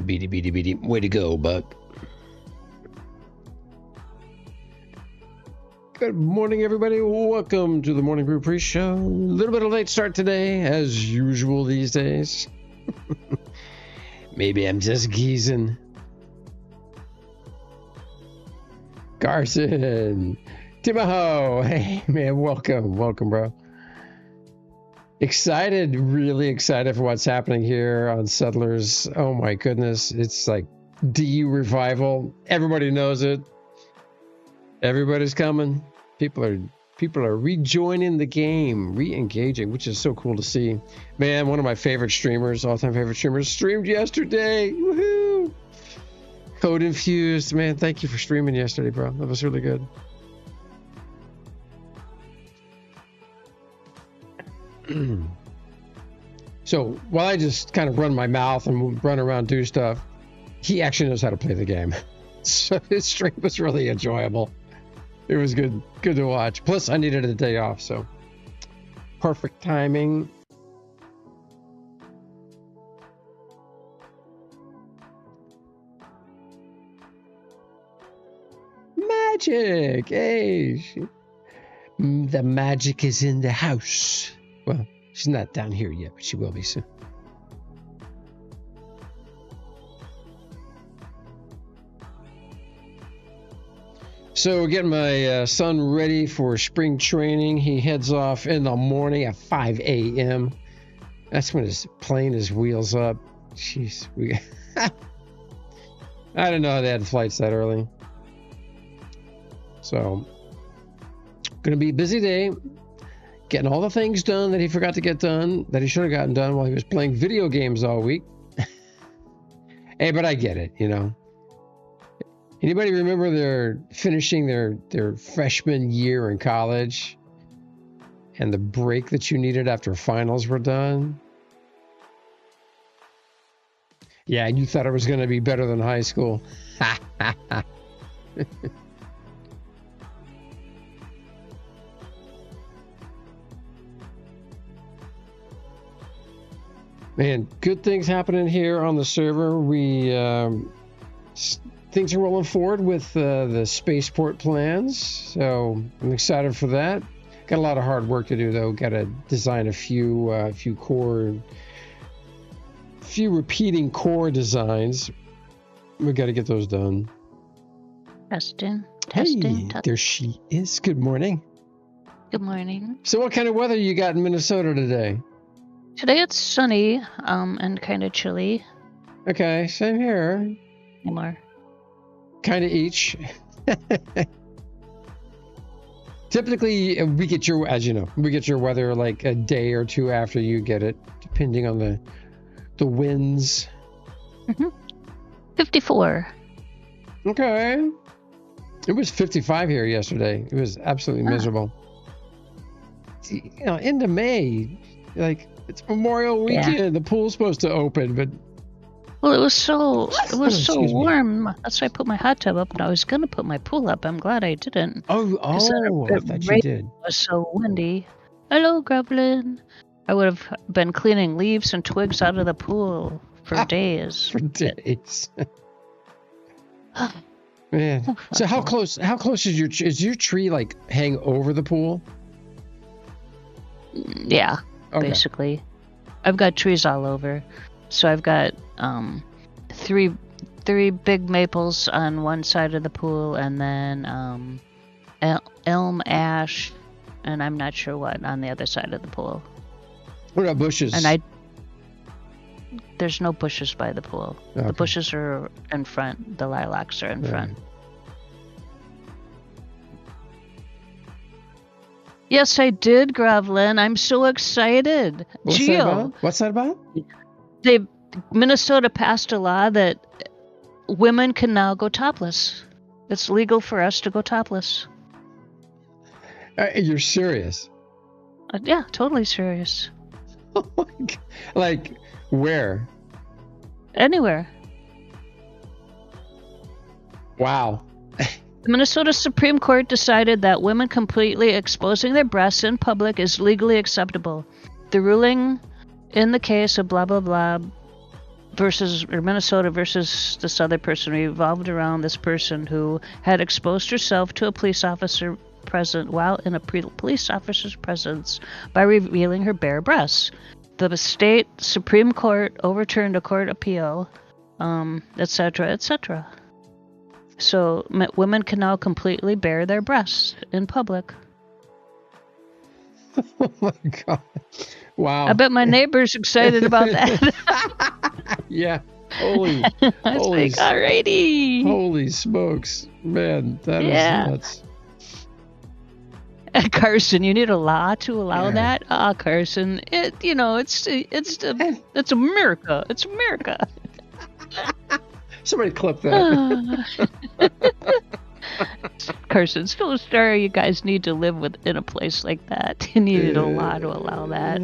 Beady, beady, beady. Way to go, Buck. Good morning, everybody. Welcome to the Morning Brew Pre-Show. A little bit of late start today, as usual these days. Maybe I'm just geezing. Carson. Timoho. Hey, man, welcome. Welcome, bro. Excited, really excited for what's happening here on Settlers. Oh my goodness. It's like DU revival. Everybody knows it. Everybody's coming. People are rejoining the game, re-engaging, which is so cool to see. Man, one of my favorite streamers, all-time favorite streamers, streamed yesterday. Woohoo! Code Infused. Man, thank you for streaming yesterday, bro. That was really good. So while I just kind of run my mouth and run around, do stuff, he actually knows how to play the game. So his stream was really enjoyable. It was good to watch. Plus, I needed a day off, so perfect timing. Magic! Hey! The magic is in the house. Well, she's not down here yet, but she will be soon. So getting my son ready for spring training. He heads off in the morning at 5 a.m. That's when his plane is wheels up. Jeez, I didn't know they had flights that early. So, gonna be a busy day. Getting all the things done that he forgot to get done, that he should have gotten done while he was playing video games all week. Hey, but I get it, you know. Anybody remember they're finishing their freshman year in college and the break that you needed after finals were done? Yeah, you thought it was going to be better than high school. Man, good things happening here on the server. Things are rolling forward with the spaceport plans, so I'm excited for that. Got a lot of hard work to do, though. Got to design a few repeating core designs. We got to get those done. Testing. Hey, there she is. Good morning. Good morning. So, what kind of weather you got in Minnesota today? Today it's sunny, and kind of chilly. Okay, same here. More. Kind of each. Typically, we get your, as you know, we get your weather like a day or two after you get it, depending on the winds. 54. Okay. It was 55 here yesterday. It was absolutely miserable. You know, into May, like it's Memorial Weekend. Yeah. The pool's supposed to open, but. Well, it was so warm. That's why I put my hot tub up, and I was gonna put my pool up. I'm glad I didn't. I thought you did. It was so windy. Hello, Gremlin. I would have been cleaning leaves and twigs out of the pool for days. For days. Man. So how close is your tree like hang over the pool? Yeah, okay. Basically. I've got trees all over. So I've got three big maples on one side of the pool, and then elm, ash, and I'm not sure what on the other side of the pool. What about bushes? And there's no bushes by the pool. Okay. The bushes are in front. The lilacs are in front. Yes, I did, Gravlin. I'm so excited. What's that about? Minnesota passed a law that women can now go topless. It's legal for us to go topless. You're serious? Yeah, totally serious. Oh my God. Like, where? Anywhere. Wow. The Minnesota Supreme Court decided that women completely exposing their breasts in public is legally acceptable. The ruling in the case of blah, blah, blah Minnesota versus this other person revolved around this person who had exposed herself to a police officer present while in a police officer's presence by revealing her bare breasts. The state Supreme Court overturned a court appeal, etc., etc. So women can now completely bare their breasts in public. Oh my God. Wow. I bet my neighbor's excited about that. Yeah. Holy. Alrighty. Holy smokes. Man, that is nuts. Carson, you need a law to allow that? Carson, it's America. It's America. Somebody clip that. Carson, still a star. You guys need to live in a place like that. You needed a law to allow that.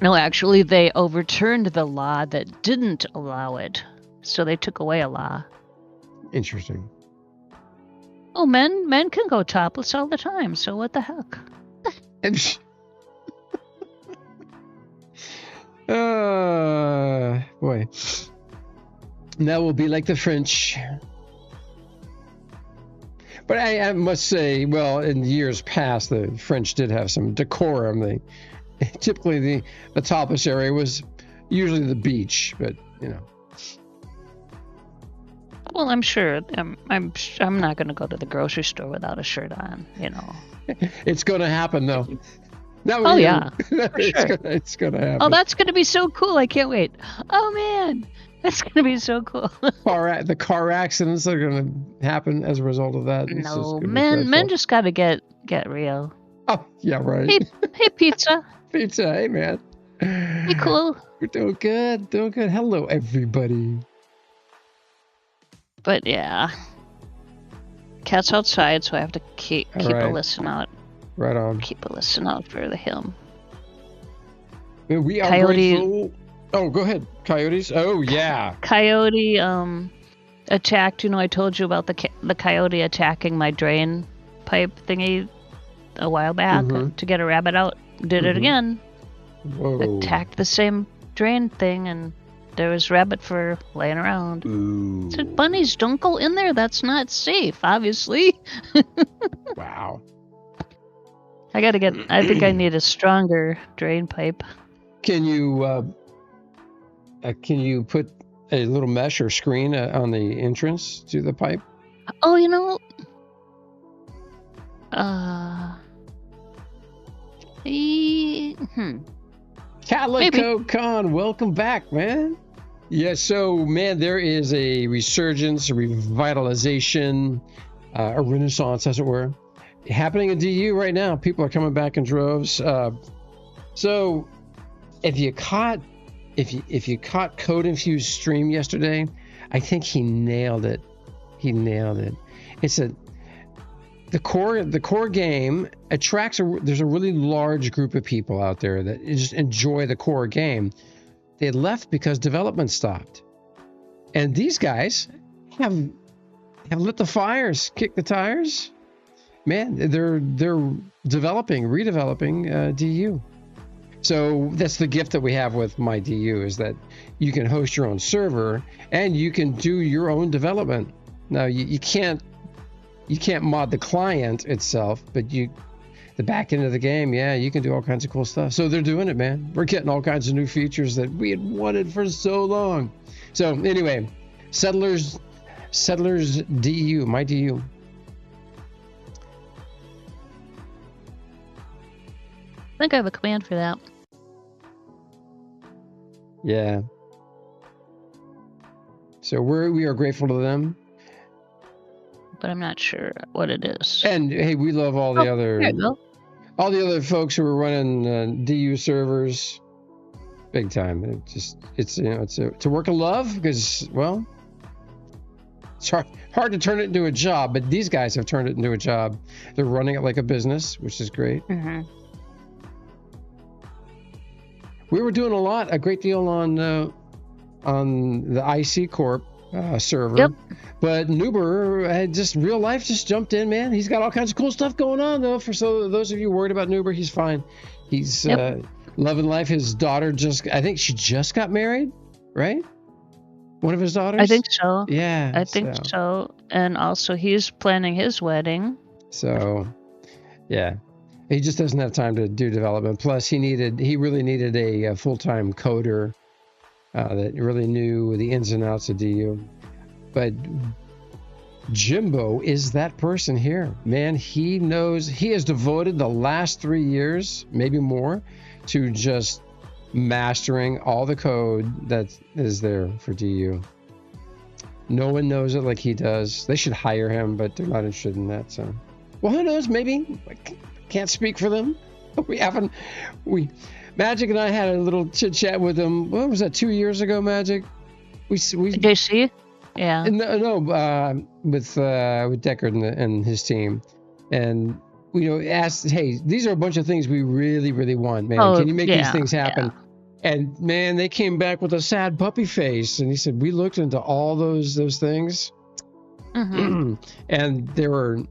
No, actually, they overturned the law that didn't allow it. So they took away a law. Interesting. Oh, men can go topless all the time. So what the heck? Boy. That will be like the French. But I must say, well, in years past, the French did have some decorum. Typically, the topless area was usually the beach, but Well, I'm sure. I'm not going to go to the grocery store without a shirt on. It's going to happen, though. Yeah, for sure. It's going to happen. Oh, that's going to be so cool! I can't wait. Oh man, that's going to be so cool. The car accidents that are going to happen as a result of that. No, men just got to get real. Oh yeah, right. Hey, pizza. Pizza, hey man. Hey, cool. We're doing good. Hello, everybody. But yeah, cat's outside, so I have to keep a listen out. Right on. Keep a listen out for him. We are grateful. Oh, go ahead. Coyotes. Oh yeah. Coyote attacked. I told you about the coyote attacking my drain pipe thingy a while back to get a rabbit out. Did it again. Whoa. Attacked the same drain thing, and there was rabbit fur laying around. Ooh. I said, bunnies, don't go in there. That's not safe, obviously. Wow. I think I need a stronger drain pipe. Can you put a little mesh or screen on the entrance to the pipe? Oh, Calico Con, welcome back, man. Yeah, so, man, there is a resurgence, a revitalization, a renaissance, as it were, happening in DU right now. People are coming back in droves. So, if you caught Code Infused stream yesterday, I think he nailed it. It's the core game attracts there's a really large group of people out there that just enjoy the core game. They left because development stopped, and these guys have lit the fires, kicked the tires. Man, they're redeveloping DU. So that's the gift that we have with MyDU, is that you can host your own server and you can do your own development. Now you can't mod the client itself, but the back end of the game, you can do all kinds of cool stuff. So they're doing it, man. We're getting all kinds of new features that we had wanted for so long. So anyway, Settlers DU, MyDU. I think I have a command for that. Yeah. So we are grateful to them. But I'm not sure what it is. And hey, we love all the other folks who are running DU servers. Big time. It's a work of love, because, well, it's hard to turn it into a job, but these guys have turned it into a job. They're running it like a business, which is great. We were doing a great deal on the IC Corp server. Yep. But Nuber had real life just jumped in, man. He's got all kinds of cool stuff going on, though. For those of you worried about Nuber, he's fine. He's Love and life. His daughter I think she just got married, right? One of his daughters? I think so. Yeah. I think so. And also he's planning his wedding. So, yeah. He just doesn't have time to do development. Plus, he really needed a full-time coder that really knew the ins and outs of DU. But Jimbo is that person here. Man, he has devoted the last 3 years, maybe more, to just mastering all the code that is there for DU. No one knows it like he does. They should hire him, but they're not interested in that. So, well, who knows? Maybe. Can't speak for them. Mhaijik and I had a little chit chat with him. What was that? 2 years ago, Mhaijik. We JC. Yeah. No, with Deckard and his team, and asked, hey, these are a bunch of things we really, really want, man. Can you make these things happen? Yeah. And man, they came back with a sad puppy face, and he said we looked into all those things, and there were.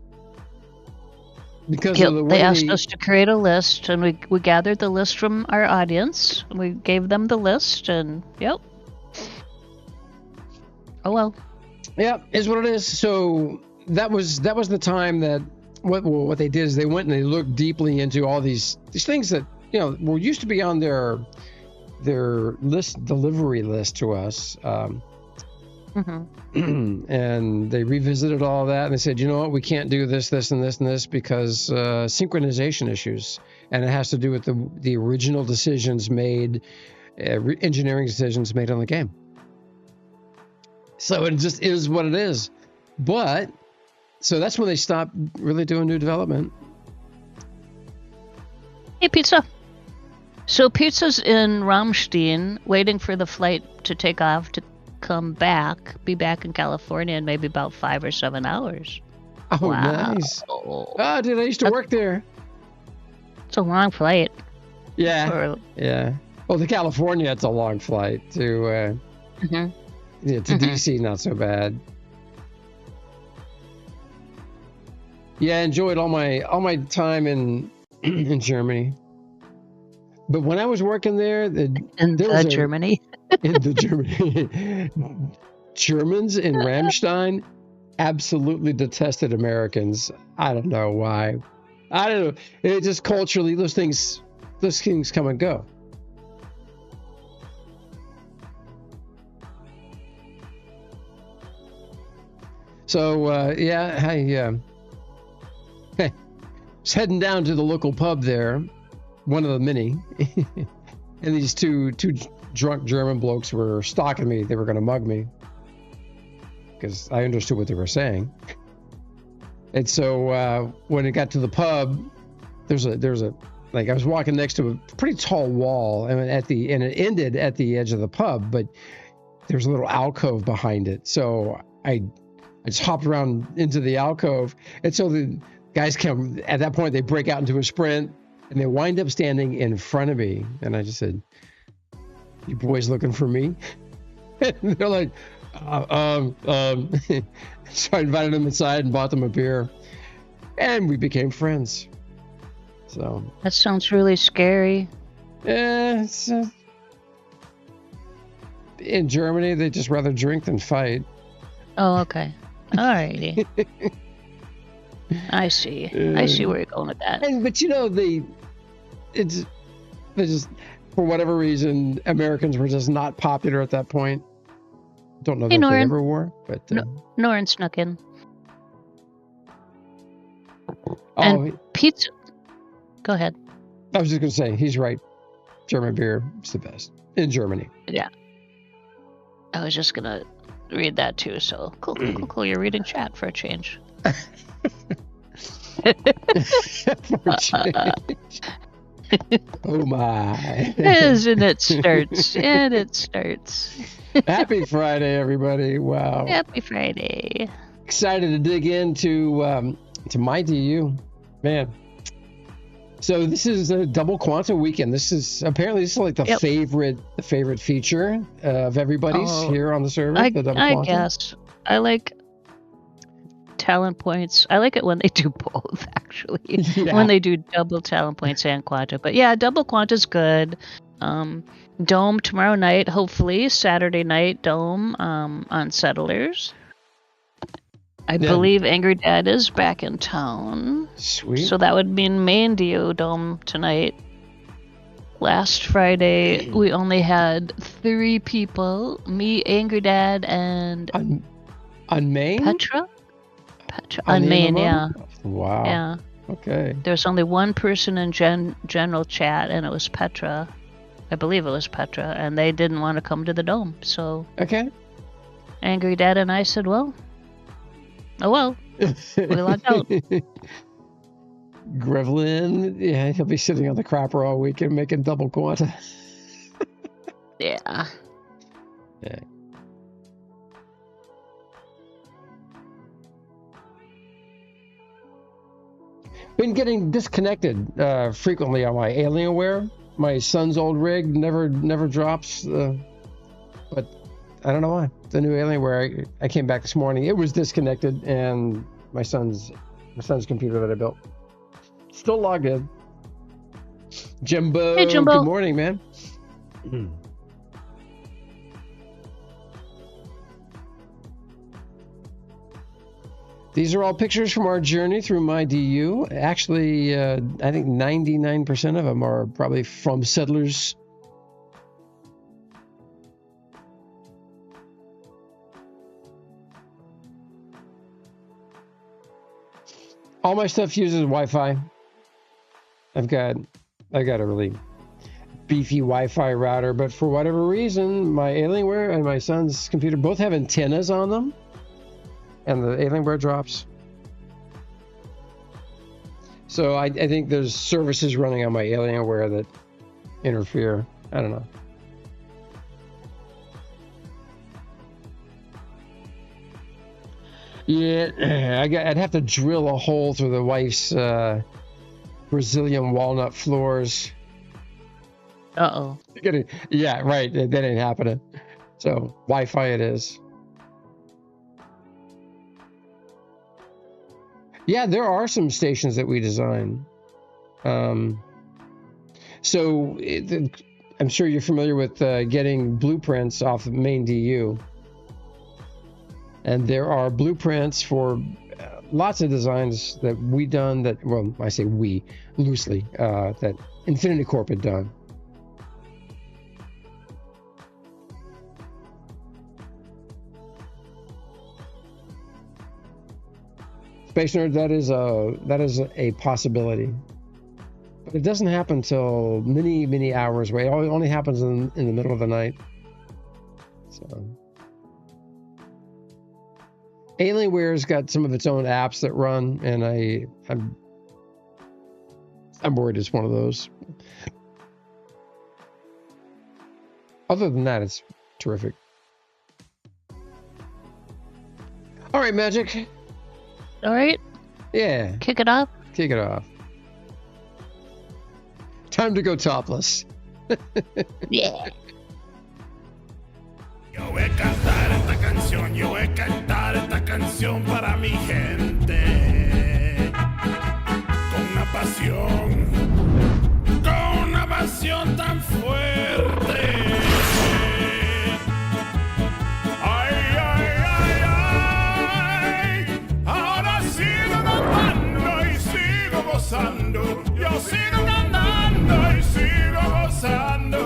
Because they asked us to create a list, and we gathered the list from our audience. We gave them the list, and yep. Oh well. Yeah, is what it is. So that was the time that what they did is they went and they looked deeply into all these things that were used to be on their delivery list to us. And they revisited all that, and they said, you know what, we can't do this, and this because synchronization issues, and it has to do with the original decisions made, engineering decisions made on the game. So it just is what it is. But so that's when they stopped really doing new development. Hey, Pizza. So Pizza's in Ramstein, waiting for the flight to take off to be back in California in maybe about 5 or 7 hours. Oh, wow. Nice. Oh, dude, I used to work there. It's a long flight. Yeah. Yeah. Well, to California, it's a long flight. To DC, not so bad. Yeah, I enjoyed all my time in Germany. But when I was working there, Germany. In the Germany, Germans in Ramstein absolutely detested Americans. I don't know why. I don't know. It just culturally, those things come and go. So I was heading down to the local pub there, one of the many, and these two drunk German blokes were stalking me. They were going to mug me because I understood what they were saying. And so when it got to the pub, there's a I was walking next to a pretty tall wall, and it ended at the edge of the pub, but there's a little alcove behind it. So I just hopped around into the alcove, and so the guys come. At that point, they break out into a sprint, and they wind up standing in front of me, and I just said, "You boys looking for me?" And they're like, So I invited them inside and bought them a beer, and we became friends. So that sounds really scary. Yeah, in Germany, they just rather drink than fight. Oh, okay. Alrighty. I see. I see where you're going with that. But they just, for whatever reason, Americans were just not popular at that point. Don't know that they ever were, but Norin snuck in. And pizza. Go ahead. I was just going to say, he's right. German beer is the best in Germany. Yeah. I was just going to read that too. So cool. You're reading chat for a change. Oh my. And it starts. Happy Friday, everybody. Wow. Happy Friday. Excited to dig into to MyDU. Man. So this is a double quantum weekend. This is like the favorite feature of everybody's here on the server. I guess I like talent points. I like it when they do both, actually. actually, Yeah. when they do double talent points and quanta. But yeah, double quanta's good. Dome tomorrow night, hopefully. Saturday night, Dome on Settlers. I believe Angry Dad is back in town. Sweet. So that would mean MainDU Dome tonight. Last Friday, we only had 3 people. Me, Angry Dad, and... On Main? Petra? On Main, yeah. Wow. Yeah. Okay. There's only one person in general chat, and it was Petra. I believe it was Petra, and they didn't want to come to the Dome, so... Okay. Angry Dad and I said, well... Oh well. We logged out. Grevlin, yeah, he'll be sitting on the crapper all weekend making double quanta. Yeah. Yeah. Been getting disconnected frequently on my Alienware. My son's old rig never drops, but I don't know why. The new Alienware, I came back this morning, it was disconnected, and my son's computer that I built still logged in. Jimbo, hey, Jimbo. Good morning, man. These are all pictures from our journey through MyDU. Actually, I think 99% of them are probably from Settlers. All my stuff uses Wi-Fi. I've got a really beefy Wi-Fi router, but for whatever reason, my Alienware and my son's computer both have antennas on them, and the Alienware drops. So I think there's services running on my Alienware that interfere. I don't know. Yeah, I'd have to drill a hole through the wife's Brazilian walnut floors. Uh-oh. Yeah, right. That ain't happening. So Wi-Fi it is. Yeah, there are some stations that we design. So I'm sure you're familiar with getting blueprints off of MainDU. And there are blueprints for lots of designs that we done that, well, I say we, loosely, that Infinity Corp had done. Space Nerd, that is a possibility. But it doesn't happen till many, many hours away. It only happens in the middle of the night. So Alienware's got some of its own apps that run, and I'm worried it's one of those. Other than that, it's terrific. All right, Mhaijik. All right. Yeah. Kick it off. Kick it off. Time to go topless. Yeah. Yo voy a cantar esta canción para mi gente. Con una pasión tan fuerte. Ay, ay, ay, ay. Ahora sigo cantando y sigo gozando. Yo sigo cantando y sigo gozando.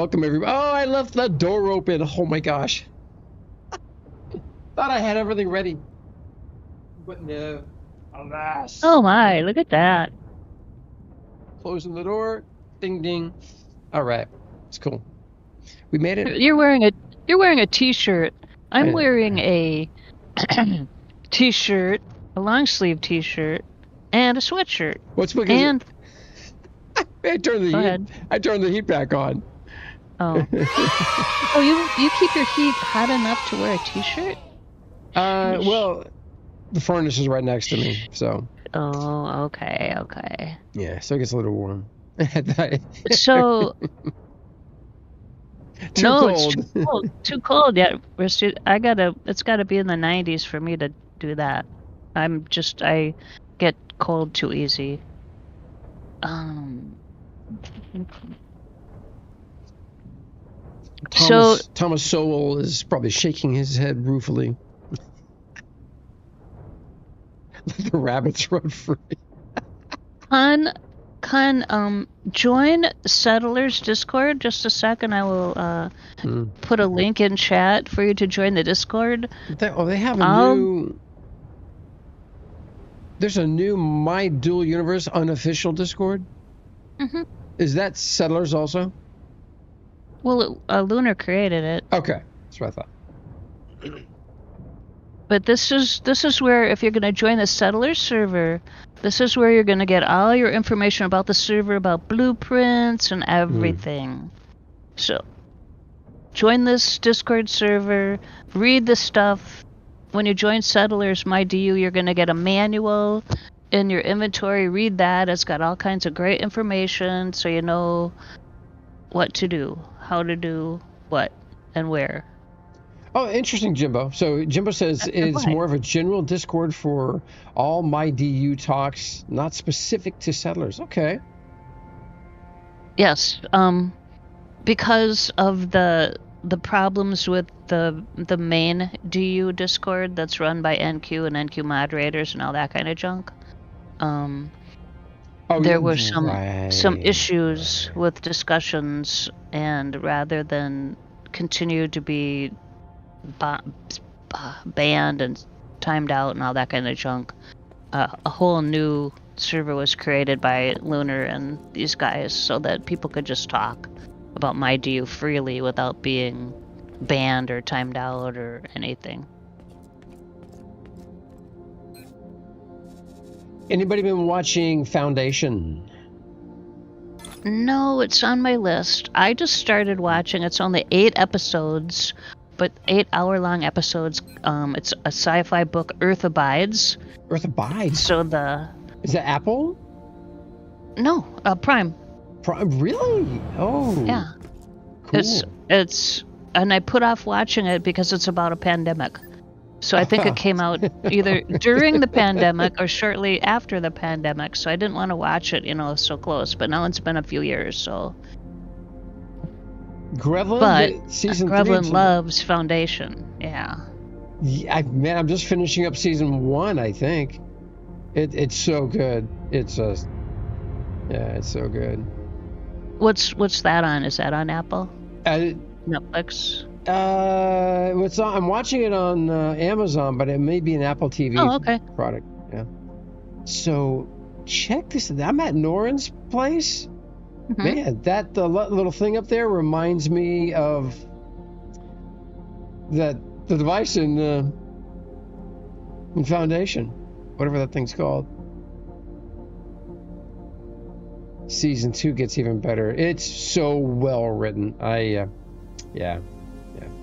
Welcome, everybody. Oh, I left the door open. Oh, my gosh. Thought I had everything ready. But no. Alas. Oh my, look at that. Closing the door. Ding, ding. All right. It's cool. We made it. You're wearing a t-shirt. I'm wearing a t-shirt, a long sleeve t-shirt, and a sweatshirt. What's because and I turned the heat back on. Oh. Oh, you keep your heat hot enough to wear a t-shirt? Well, the furnace is right next to me, so. Oh, okay. Yeah, so it gets a little warm. So. Too no, cold. it's too cold. Too cold. Yeah, it's gotta be in the 90s for me to do that. I get cold too easy. Thomas Sowell is probably shaking his head ruefully. Let the rabbits run free. Join Settlers Discord. Just a second, I will put a link in chat for you to join the Discord. They have a new. There's a new MyDU Universe unofficial Discord. Mm-hmm. Is that Settlers also? Well, Lunar created it. Okay, that's what I thought. But this is where, if you're going to join the Settlers server, this is where you're going to get all your information about the server, about blueprints and everything. So, join this Discord server, read the stuff. When you join Settlers MyDU, you're going to get a manual in your inventory. Read that. It's got all kinds of great information, so you know what to do, how to do what, and where. Oh, interesting, Jimbo. So Jimbo says it's more of a general Discord for all MyDU talks, not specific to Settlers. Okay. Yes, because of the problems with the main DU Discord that's run by NQ and NQ moderators and all that kind of junk. There were some issues with discussions, and rather than continue to be banned and timed out and all that kind of junk, a whole new server was created by Lunar and these guys so that people could just talk about MyDU freely without being banned or timed out or anything. Anybody been watching Foundation? No, it's on my list. I just started watching. It's only 8 episodes, but 8-hour-long episodes. It's a sci-fi book, Earth Abides. Earth Abides? So Is that Apple? No, Prime. Prime? Really? Oh. Yeah. Cool. It's and I put off watching it because it's about a pandemic. So I think it came out either during the pandemic or shortly after the pandemic. So I didn't want to watch it, so close. But now it's been a few years, so. Grevlin? But season Grevlin 3 loves Foundation. Yeah. I'm just finishing up season 1, I think. It's so good. It's so good. What's that on? Is that on Apple? Netflix? I'm watching it on Amazon, but it may be an Apple TV product. Yeah. So check this. I'm at Norin's place. Mm-hmm. Man, that the little thing up there reminds me of the device in Foundation, whatever that thing's called. Season 2 gets even better. It's so well written.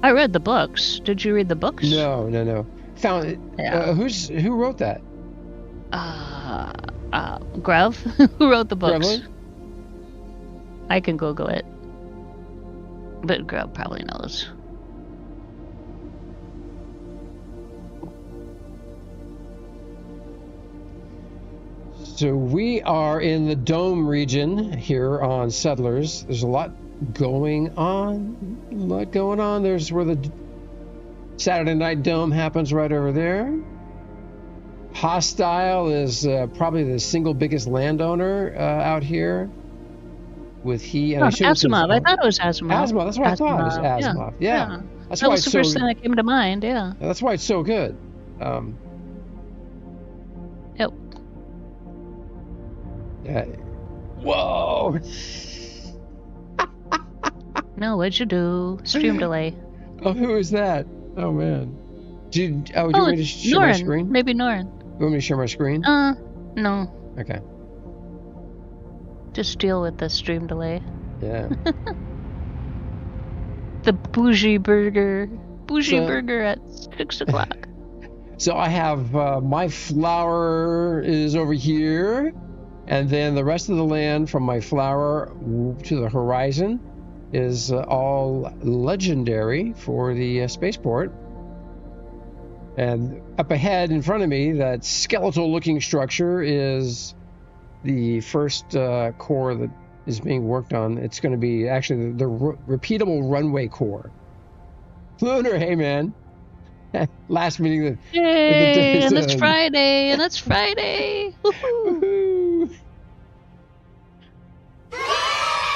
I read the books. Did you read the books? No. Who wrote that? Grev, who wrote the books? Grevlin? I can Google it, but Grev probably knows. So we are in the Dome region here on Settlers. There's a lot going on. There's where the Saturday Night Dome happens, right over there. Hostile is probably the single biggest landowner out here with he, and I assume it's Asimov. I thought it was Asimov. Asimov. That's what I thought. It was Asimov. Yeah. That's That why was the it's so. first thing that came to mind. Yeah. That's why it's so good. Yep. Yeah. Whoa. No, what'd you do? Stream delay. Oh, who is that? Oh man. Do you want me to share my screen? Maybe Norin. You want me to share my screen? No. Okay. Just deal with the stream delay. Yeah. The bougie burger at 6 o'clock. So I have my flower is over here, and then the rest of the land from my flower to the horizon is all legendary for the spaceport. And up ahead in front of me, that skeletal-looking structure is the first core that is being worked on. It's going to be actually the repeatable runway core. Lunar, hey man. Last meeting. Yay, and it's Friday, and it's Friday. Woohoo. Friday.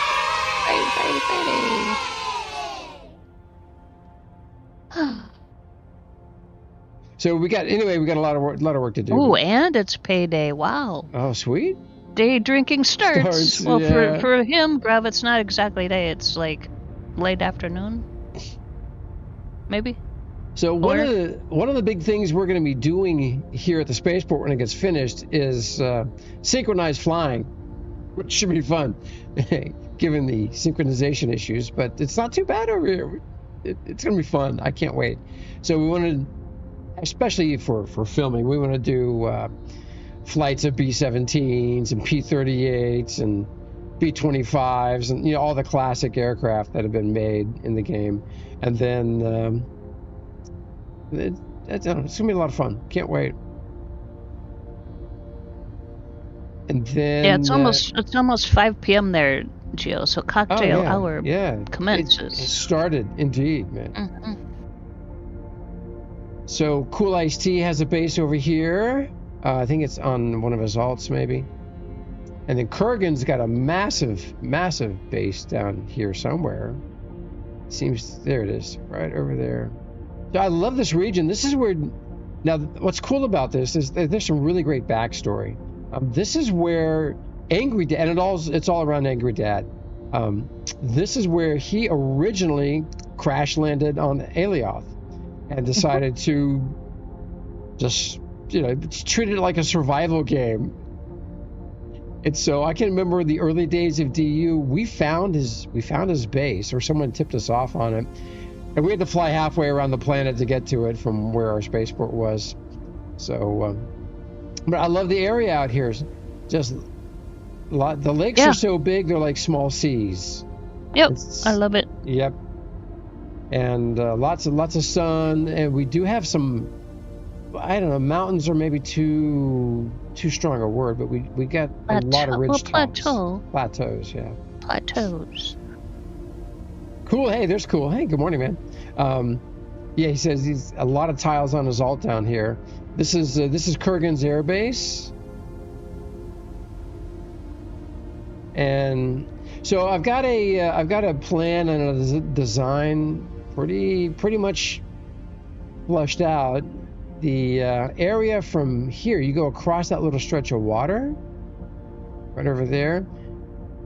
So we got a lot of work to do. Oh, and it's payday. Wow. Oh, sweet. Day drinking starts. Well, yeah. for him, Brav, it's not exactly day. It's like late afternoon, maybe. So one of the big things we're going to be doing here at the spaceport when it gets finished is synchronized flying, which should be fun, given the synchronization issues. But it's not too bad over here. It's going to be fun. I can't wait. So we want to, especially for filming, we want to do flights of B-17s and P-38s and B-25s and all the classic aircraft that have been made in the game. And then it's going to be a lot of fun. Can't wait. And then it's almost 5 p.m. there, Gio. So cocktail hour commences. It started indeed, man. Mm-hmm. So Cool Ice Tea has a base over here. I think it's on one of his alts, maybe. And then Kurgan's got a massive base down here somewhere. There it is, right over there. So I love this region. This is where. Now, what's cool about this is that there's some really great backstory. This is where Angry Dad, and it's all around Angry Dad. This is where he originally crash landed on Alioth and decided to just treat it like a survival game. And so I can remember the early days of DU. We found his base, or someone tipped us off on it, and we had to fly halfway around the planet to get to it from where our spaceport was. So, but I love the area out here. Just the lakes are so big; they're like small seas. Yep, I love it. Yep, and lots of sun, and we do have some. I don't know, mountains are maybe too strong a word, but we got a lot of ridge tops. Plateaus, yeah. Plateaus. Cool. Hey, there's Cool. Hey, good morning, man. Yeah, he says he's a lot of tiles on his alt down here. This is Kurgan's air base, and so I've got a plan and a design pretty much flushed out. The area from here, you go across that little stretch of water, right over there.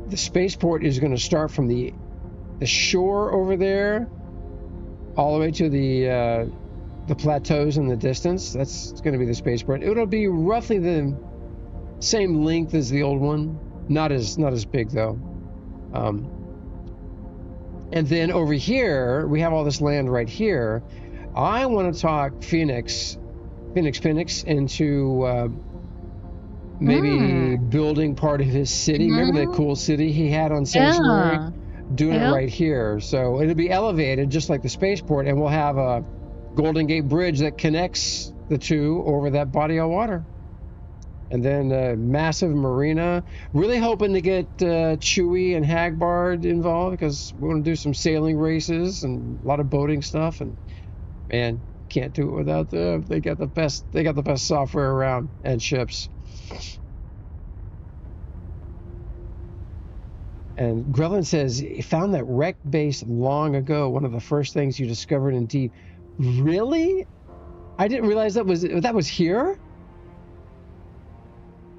The spaceport is going to start from the shore over there, all the way to the plateaus in the distance. That's going to be the spaceport. It'll be roughly the same length as the old one, not as big though. And then over here, we have all this land right here. I want to talk Phoenix into maybe building part of his city. Remember that cool city he had on Sanctuary? Doing it right here. So it'll be elevated just like the spaceport, and we'll have a Golden Gate Bridge that connects the two over that body of water. And then a massive marina. Really hoping to get Chewie and Hagbard involved, because we're going to do some sailing races and a lot of boating stuff. And man, can't do it without them. They got the best software around and ships. And Grelin says he found that wreck base long ago. One of the first things you discovered in deep. Really? I didn't realize that was here.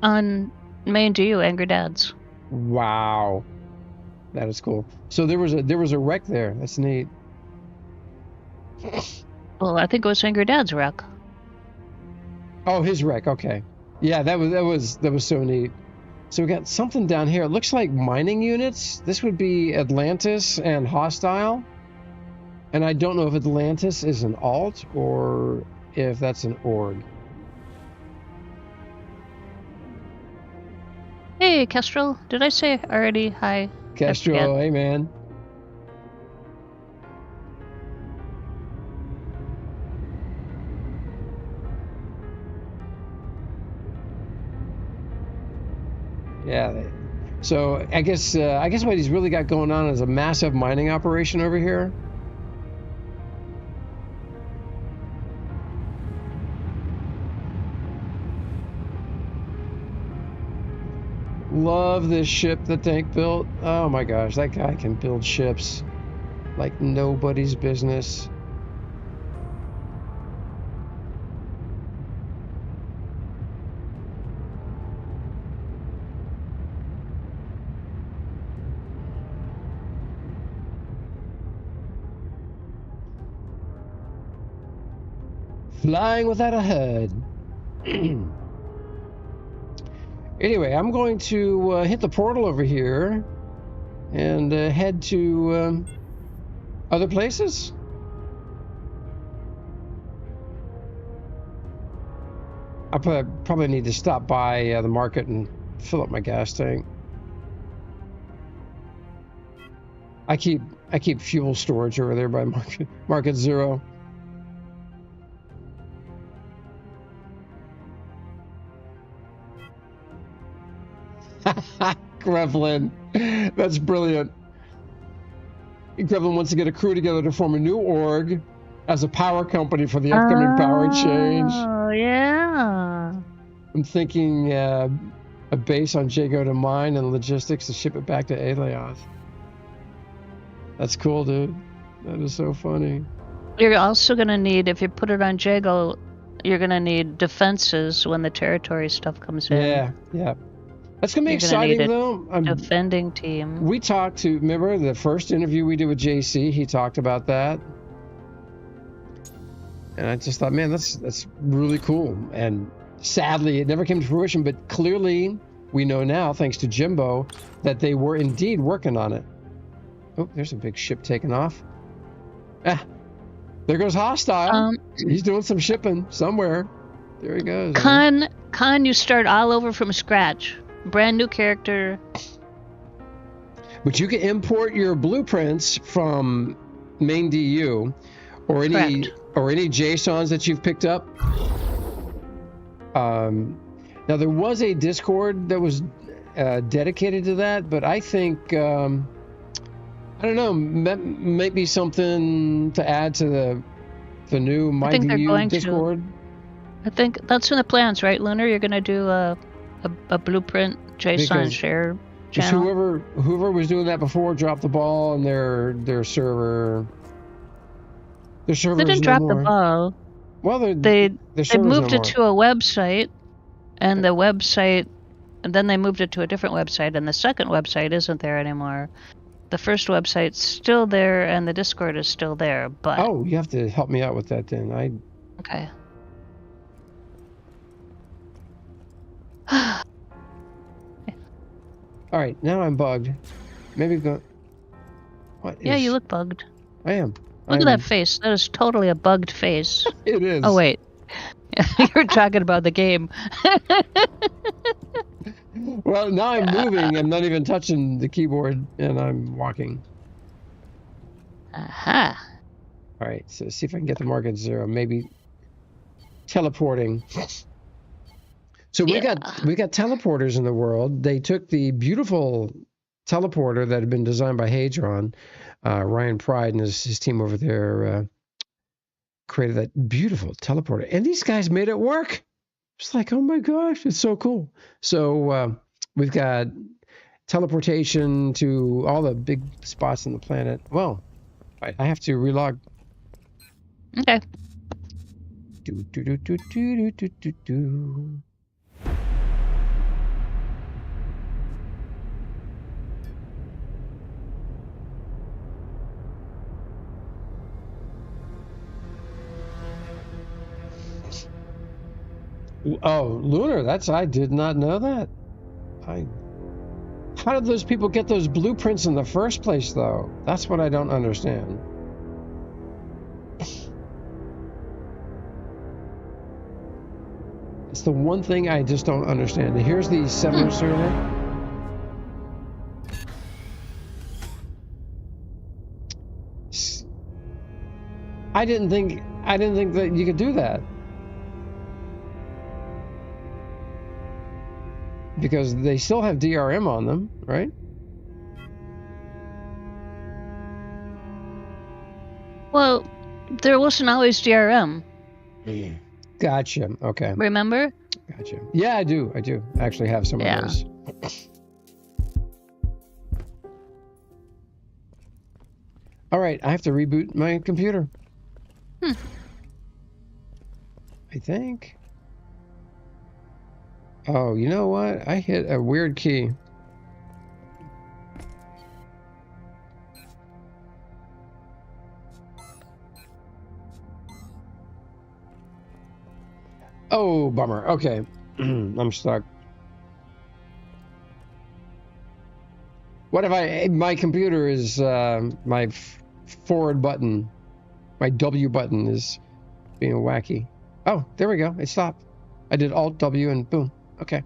On MyDU, Angry Dads. Wow, that is cool. So there was a wreck there. That's neat. Well, I think it was Angry Dad's wreck. Oh, his wreck. Okay. Yeah, that was so neat. So we got something down here. It looks like mining units. This would be Atlantis and Hostile. And I don't know if Atlantis is an alt or if that's an org. Hey, Kestrel. Did I say already hi? Kestrel, hey man. Yeah. So I guess what he's really got going on is a massive mining operation over here. Love this ship that Tank built. Oh my gosh, that guy can build ships like nobody's business. Flying without a HUD. Anyway, I'm going to hit the portal over here and head to other places. I probably need to stop by the market and fill up my gas tank. I keep fuel storage over there by Market Zero. Grevlin, that's brilliant. Grevlin wants to get a crew together to form a new org as a power company for the upcoming power change. Oh, yeah. I'm thinking a base on Jago to mine and logistics to ship it back to Aleoth. That's cool, dude. That is so funny. You're also going to need, if you put it on Jago, you're going to need defenses when the territory stuff comes in. Yeah. That's going to be exciting, though. Defending team. We talked to, remember the first interview we did with JC? He talked about that. And I just thought, man, that's really cool. And sadly, it never came to fruition, but clearly we know now, thanks to Jimbo, that they were indeed working on it. Oh, there's a big ship taking off. Ah, there goes Hostile. He's doing some shipping somewhere. There he goes. Khan, you start all over from scratch. Brand new character. But you can import your blueprints from MainDU or any JSONs that you've picked up. Now there was a Discord that was dedicated to that, but I think I don't know, might be something to add to the new MyDU Discord. I think that's in the plans, right, Lunar? You're gonna do a blueprint JSON share channel. Whoever was doing that before dropped the ball on their server. Their server. They didn't drop the ball. Well, they moved it to a website, and the website, and then they moved it to a different website, and the second website isn't there anymore. The first website's still there, and the Discord is still there. But you have to help me out with that then. Okay. All right, now I'm bugged. Maybe go. Yeah, you look bugged. I am. Look at that face. That is totally a bugged face. It is. Oh wait, you're talking about the game. Well, now I'm moving. I'm not even touching the keyboard, and I'm walking. Aha. All right, so see if I can get the Market Zero. Maybe teleporting. So we got teleporters in the world. They took the beautiful teleporter that had been designed by Hadron. Ryan Pride and his team over there created that beautiful teleporter. And these guys made it work. It's like, oh my gosh, it's so cool. So we've got teleportation to all the big spots on the planet. Well, I have to relog. Okay. Do, do, do, do, do, do, do, do. Oh, lunar. I did not know that. How did those people get those blueprints in the first place, though? That's what I don't understand. It's the one thing I just don't understand. Here's the settler server. I didn't think that you could do that. Because they still have DRM on them, right? Well, there wasn't always DRM. Gotcha. Okay. Remember? Gotcha. Yeah, I do. I actually have some of those. All right, I have to reboot my computer. I think. Oh, you know what? I hit a weird key. Oh, bummer. Okay. I'm stuck. What if my computer is, my forward button, my W button is being wacky. Oh, there we go. It stopped. I did Alt W and boom. Okay.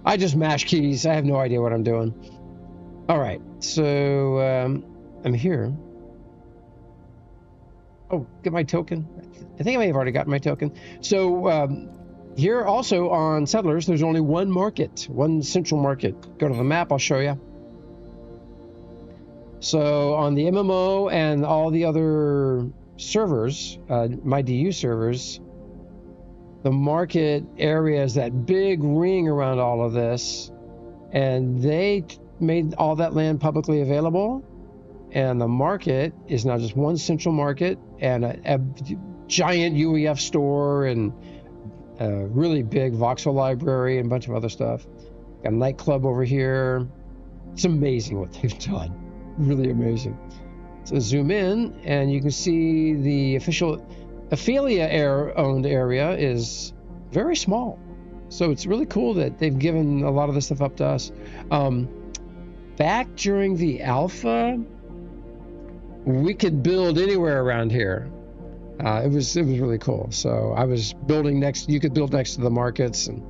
I just mash keys. I have no idea what I'm doing. All right. So, I'm here. Oh, get my token. I think I may have already gotten my token. So, here also on Settlers, there's only one market, one central market. Go to the map, I'll show you. So on the MMO and all the other servers, MyDU servers, the market area is that big ring around all of this, and they made all that land publicly available. And the market is now just one central market and a giant UEF store and a really big voxel library and a bunch of other stuff. Got a nightclub over here. It's amazing what they've done. Really amazing. So zoom in and you can see the official Ophelia owned area is very small. So it's really cool that they've given a lot of this stuff up to us. Back during the alpha, we could build anywhere around here. It was really cool. So I was building you could build next to the markets, and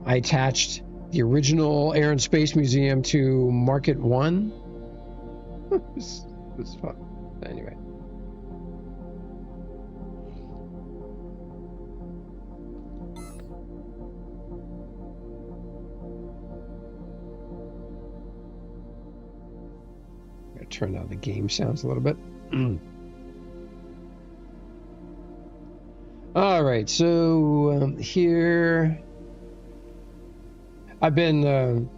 I attached the original Air and Space Museum to Market 1. It was fun. Anyway. I'm gonna turn down the game sounds a little bit. All right, so here I've been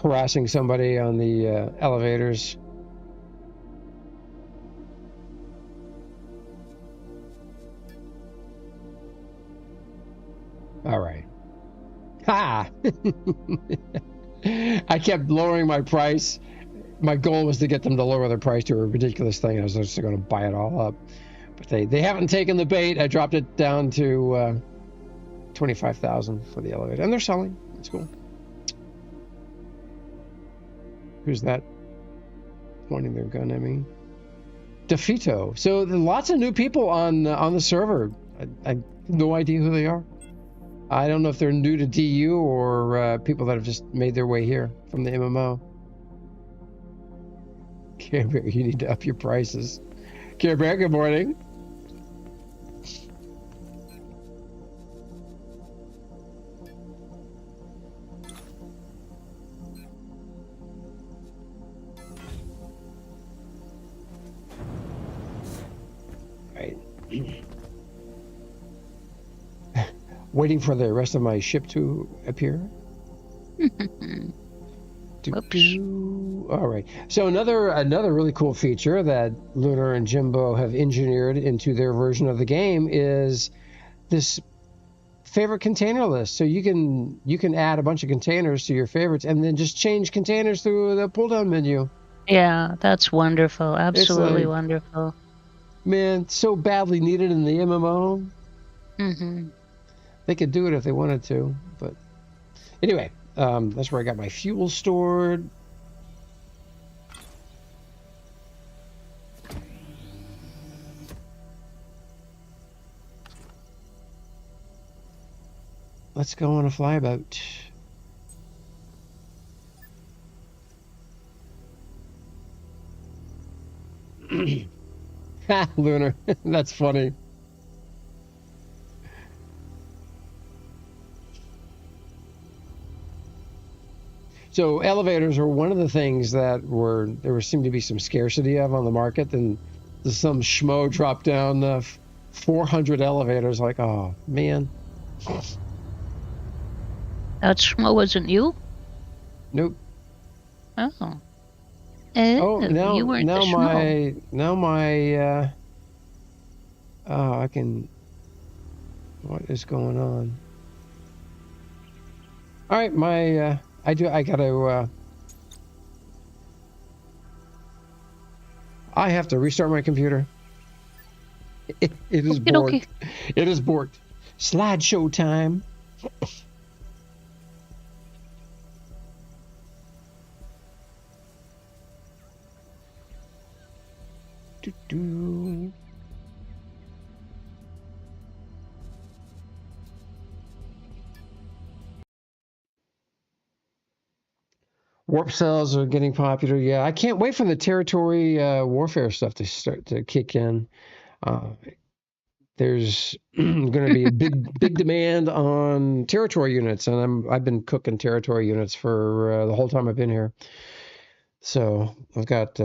harassing somebody on the elevators. All right. Ha! I kept lowering my price. My goal was to get them to lower their price to a ridiculous thing. I was just going to buy it all up. But they haven't taken the bait. I dropped it down to 25,000 for the elevator. And they're selling. That's cool. Who's that pointing their gun at me? DeFito. So lots of new people on the server. I have no idea who they are. I don't know if they're new to DU or people that have just made their way here from the MMO. Care Bear, you need to up your prices. Care Bear, good morning. Right. Waiting for the rest of my ship to appear. All right. So another really cool feature that Lunar and Jimbo have engineered into their version of the game is this favorite container list. So you can add a bunch of containers to your favorites and then just change containers through the pull down menu. Yeah, that's wonderful. Absolutely wonderful. Man, so badly needed in the MMO. Mm-hmm. They could do it if they wanted to, but anyway, that's where I got my fuel stored. Let's go on a flyboat. Ha, Lunar. That's funny. So elevators are one of the things that there seemed to be some scarcity of on the market, and some schmo dropped down 400 elevators. Like, oh man. That schmo wasn't you? Nope. Oh. Now you weren't now the schmo. I can. What is going on? All right, I have to restart my computer. It is borked. Okay. It is borked. Slideshow time. Warp cells are getting popular. Yeah, I can't wait for the territory warfare stuff to start to kick in. There's going to be a big demand on territory units, and I've been cooking territory units for the whole time I've been here. So I've got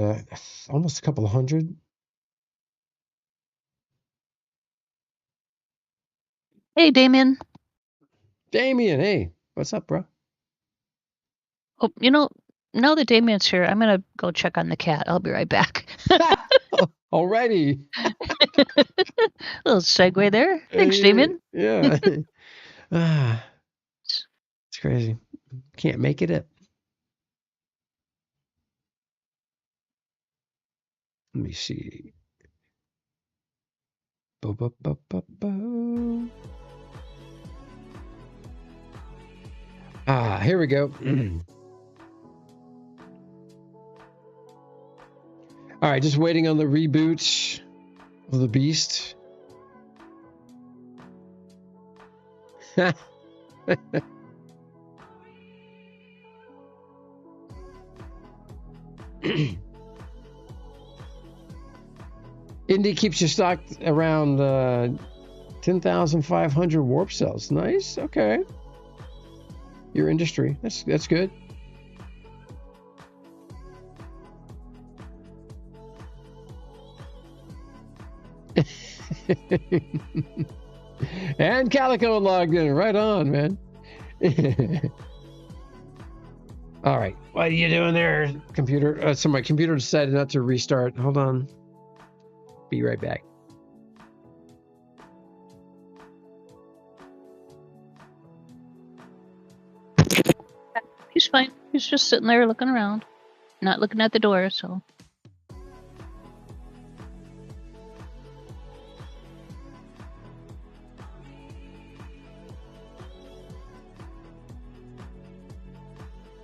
almost a couple of hundred. Hey, Damien. Damien, hey, what's up, bro? Oh, now that Damien's here, I'm going to go check on the cat. I'll be right back. Alrighty. Little segue there. Thanks, Damien. Yeah. It's crazy. Can't make it up. Let me see. Here we go. All right, just waiting on the reboot of the Beast. Indy keeps you stocked around 10,500 warp cells. Nice. Okay. Your industry. That's good. And Calico logged in. Right on, man. All right. What are you doing there, computer? So my computer decided not to restart. Hold on. Be right back. He's fine. He's just sitting there looking around, not looking at the door, so.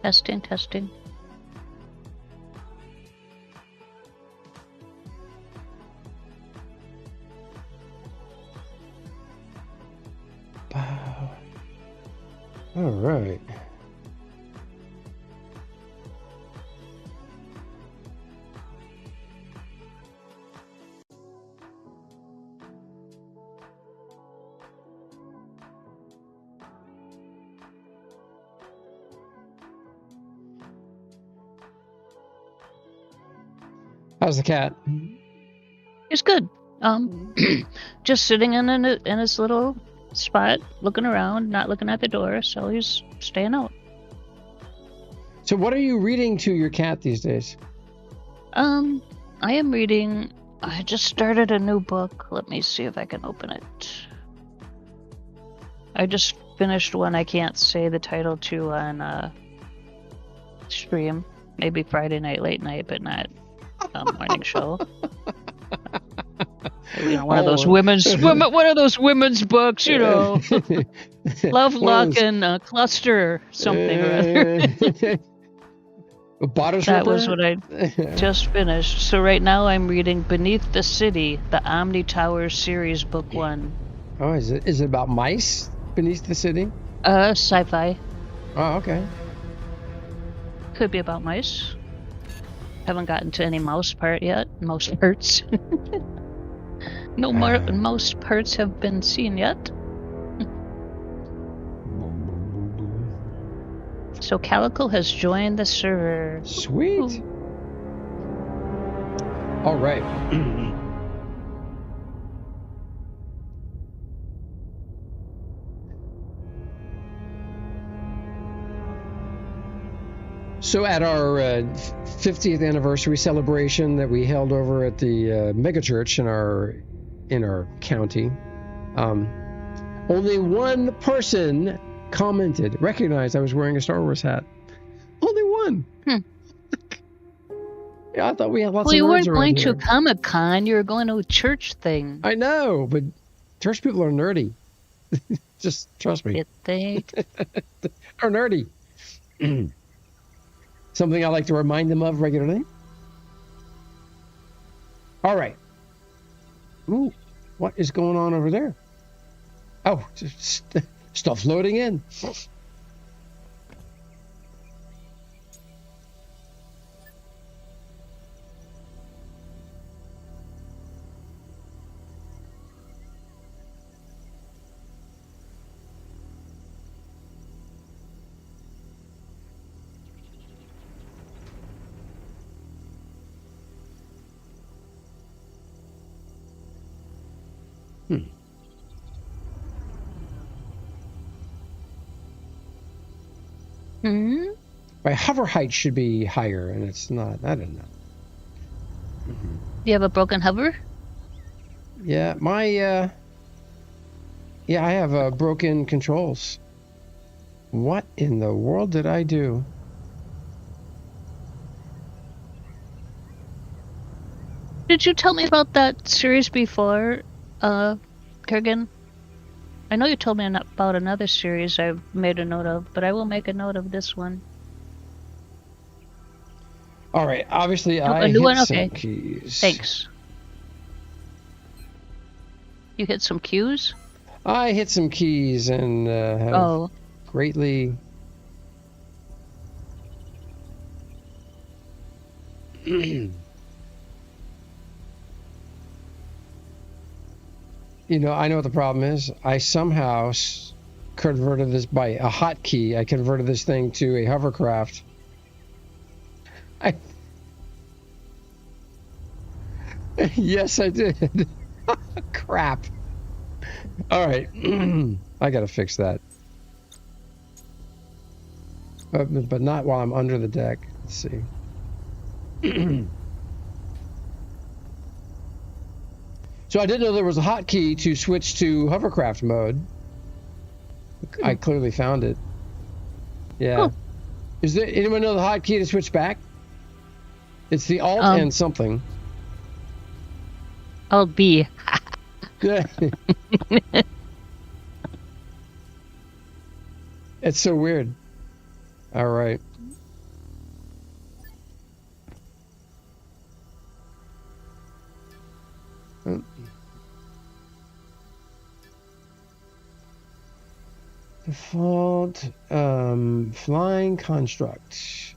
Testing. All right. How's the cat? He's good. Just sitting in his little spot, looking around, not looking at the door, so he's staying out. So what are you reading to your cat these days? I am reading. I just started a new book. Let me see if I can open it. I just finished one I can't say the title to on stream. Maybe Friday night, late night, but not morning show. You know, one of those women's books, you know. Love, Luck, and Cluster something or other. That was what I just finished. So right now I'm reading Beneath the City, the Omni Tower series, book 1. Oh, is it about mice beneath the city? Sci-fi. Oh, okay. Could be about mice. Haven't gotten to any mouse part yet. Mouse parts. No more mouse parts have been seen yet. So Calico has joined the server. Sweet. Ooh. All right. So at our 50th anniversary celebration that we held over at the megachurch in our county, only one person commented, recognized I was wearing a Star Wars hat. Only one. Yeah, I thought we had lots of nerds around here. Well, you weren't going to a Comic-Con. You were going to a church thing. I know, but church people are nerdy. Just trust me. You think? Are nerdy. Something I like to remind them of regularly. All right. Ooh, what is going on over there? Oh, stuff loading in. My hover height should be higher, and it's not. I don't know. You have a broken hover? Yeah, my yeah, I have broken controls. What in the world did I do? Did you tell me about that series before, Kurgan? I know you told me about another series I've made a note of, but I will make a note of this one. All right, obviously I hit some keys. Thanks. You hit some cues? I hit some keys and have greatly... You know, I know what the problem is. I somehow converted this by a hotkey. I converted this thing to a hovercraft. Yes, I did. Crap. All right. I got to fix that. But not while I'm under the deck. Let's see. So I didn't know there was a hotkey to switch to hovercraft mode. I clearly found it. Yeah. Cool. Is there anyone know the hotkey to switch back? It's the Alt and something. Alt B. It's so weird. All right. Default flying construct.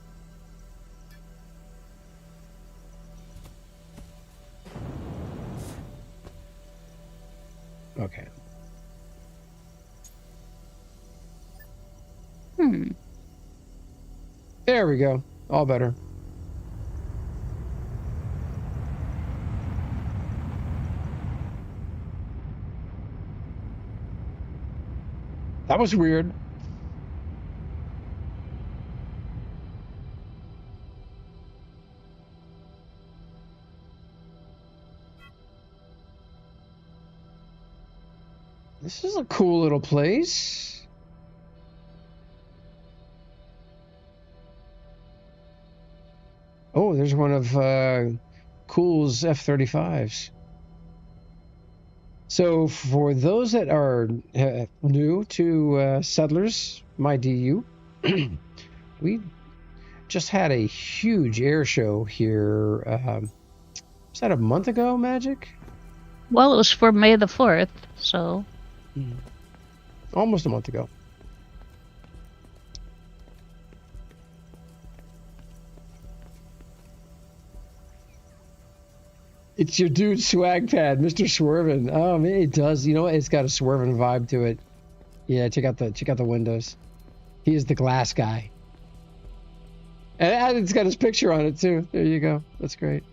Okay. There we go. All better. That was weird. This is a cool little place. Oh, there's one of Cool's F-35s. So for those that are new to Settlers, MyDU, we just had a huge air show here. Was that a month ago, Mhaijik? Well, it was for May the 4th, so... Almost a month ago. It's your dude swag pad, Mr. Swervin. Oh man, it does. You know what? It's got a Swervin vibe to it. Yeah, check out the windows. He is the glass guy. And it's got his picture on it too. There you go. That's great.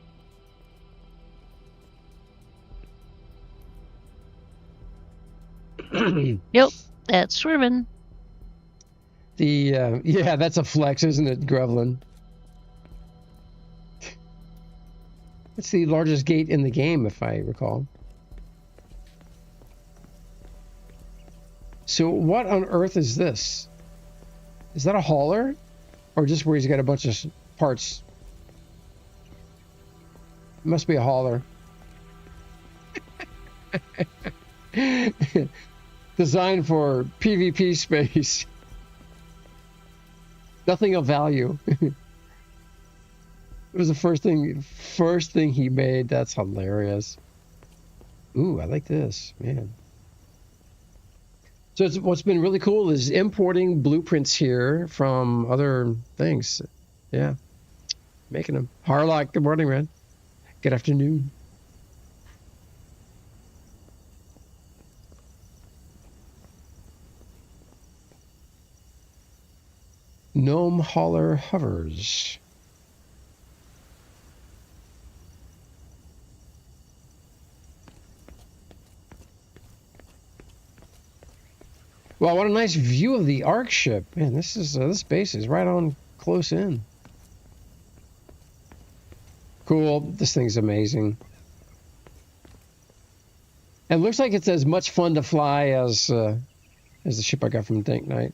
Yep, that's Swervin. The yeah, that's a flex, isn't it, Grevlin? It's the largest gate in the game, if I recall. So what on earth is this? Is that a hauler? Or just where he's got a bunch of parts? It must be a hauler. Designed for PvP space. Nothing of value. It was the first thing he made. That's hilarious. Ooh, I like this, man. So what's been really cool is importing blueprints here from other things. Yeah, making them. Harlock, good morning, man. Good afternoon. Gnome Hauler hovers. Wow, what a nice view of the Ark ship. Man, this base is right on close in. Cool. This thing's amazing. And it looks like it's as much fun to fly as the ship I got from Think Night.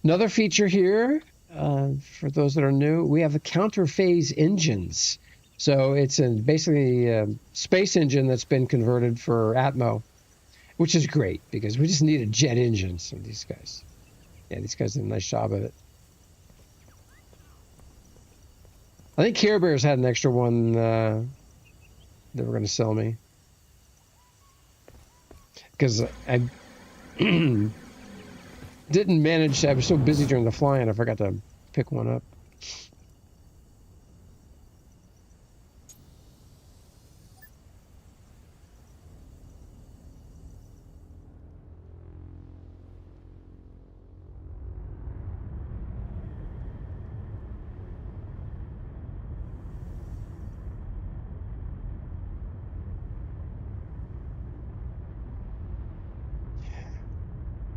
Another feature here, for those that are new, we have the counter-phase engines. So it's basically a space engine that's been converted for Atmo. Which is great, because we just need a jet engine, so these guys. Yeah, these guys did a nice job of it. I think Care Bears had an extra one they were going to sell me. Because I didn't manage, I was so busy during the flying, I forgot to pick one up.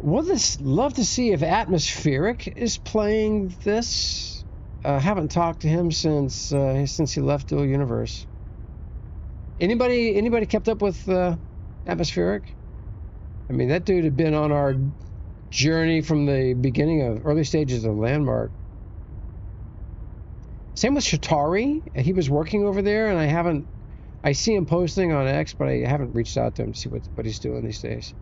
Would love to see if Atmospheric is playing this. Haven't talked to him since he left Dual Universe. Anybody kept up with Atmospheric? I mean, that dude had been on our journey from the beginning of early stages of Landmark. Same with Shatari. He was working over there, and I see him posting on X, but I haven't reached out to him to see what he's doing these days.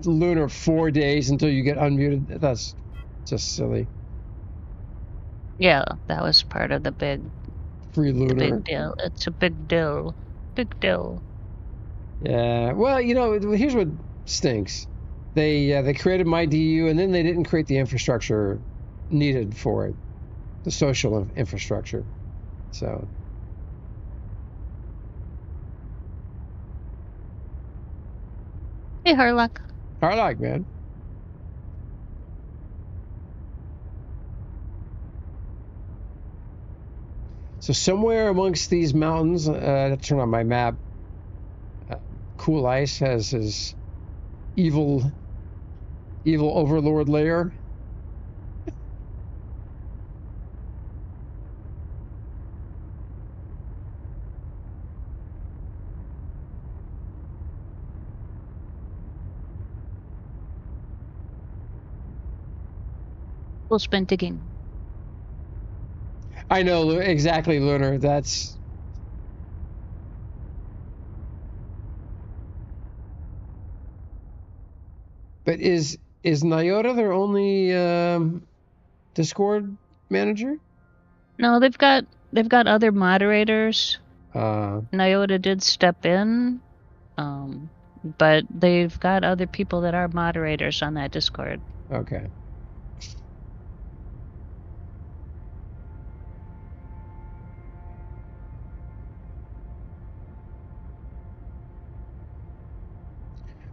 Lunar 4 days until you get unmuted. That's just silly. Yeah, that was part of the big Big deal. It's a big deal. Big deal. Yeah. Well, you know, here's what stinks. They created MyDU, and then they didn't create the infrastructure needed for it, the social infrastructure. So. Hey, Harlock. Harlock, man. So somewhere amongst these mountains, turn on my map. Cool Ice has his evil overlord lair. People's been digging. I know exactly, Lunar. That's. But is Nyota their only Discord manager? No, they've got other moderators. Uh, Nyota did step in, but they've got other people that are moderators on that Discord. okay.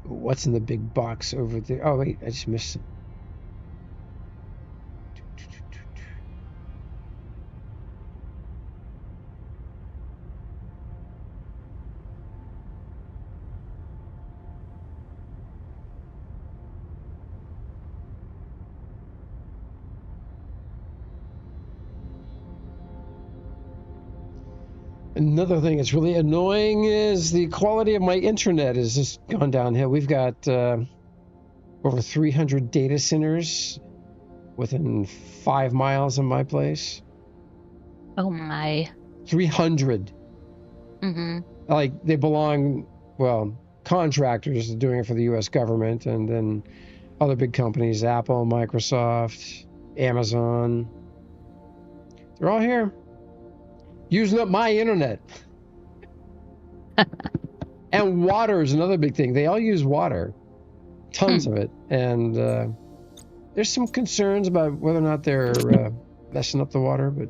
What's in the big box over there? Oh, wait, I just missed it. Another thing that's really annoying is the quality of my internet has just gone downhill. We've got over 300 data centers within 5 miles of my place. Oh my. 300. Mm-hmm. Like, they belong, well, contractors are doing it for the U.S. government, and then other big companies, Apple, Microsoft, Amazon. They're all here. Using up my internet. And water is another big thing. They all use water. Tons of it. And there's some concerns about whether or not they're messing up the water, but...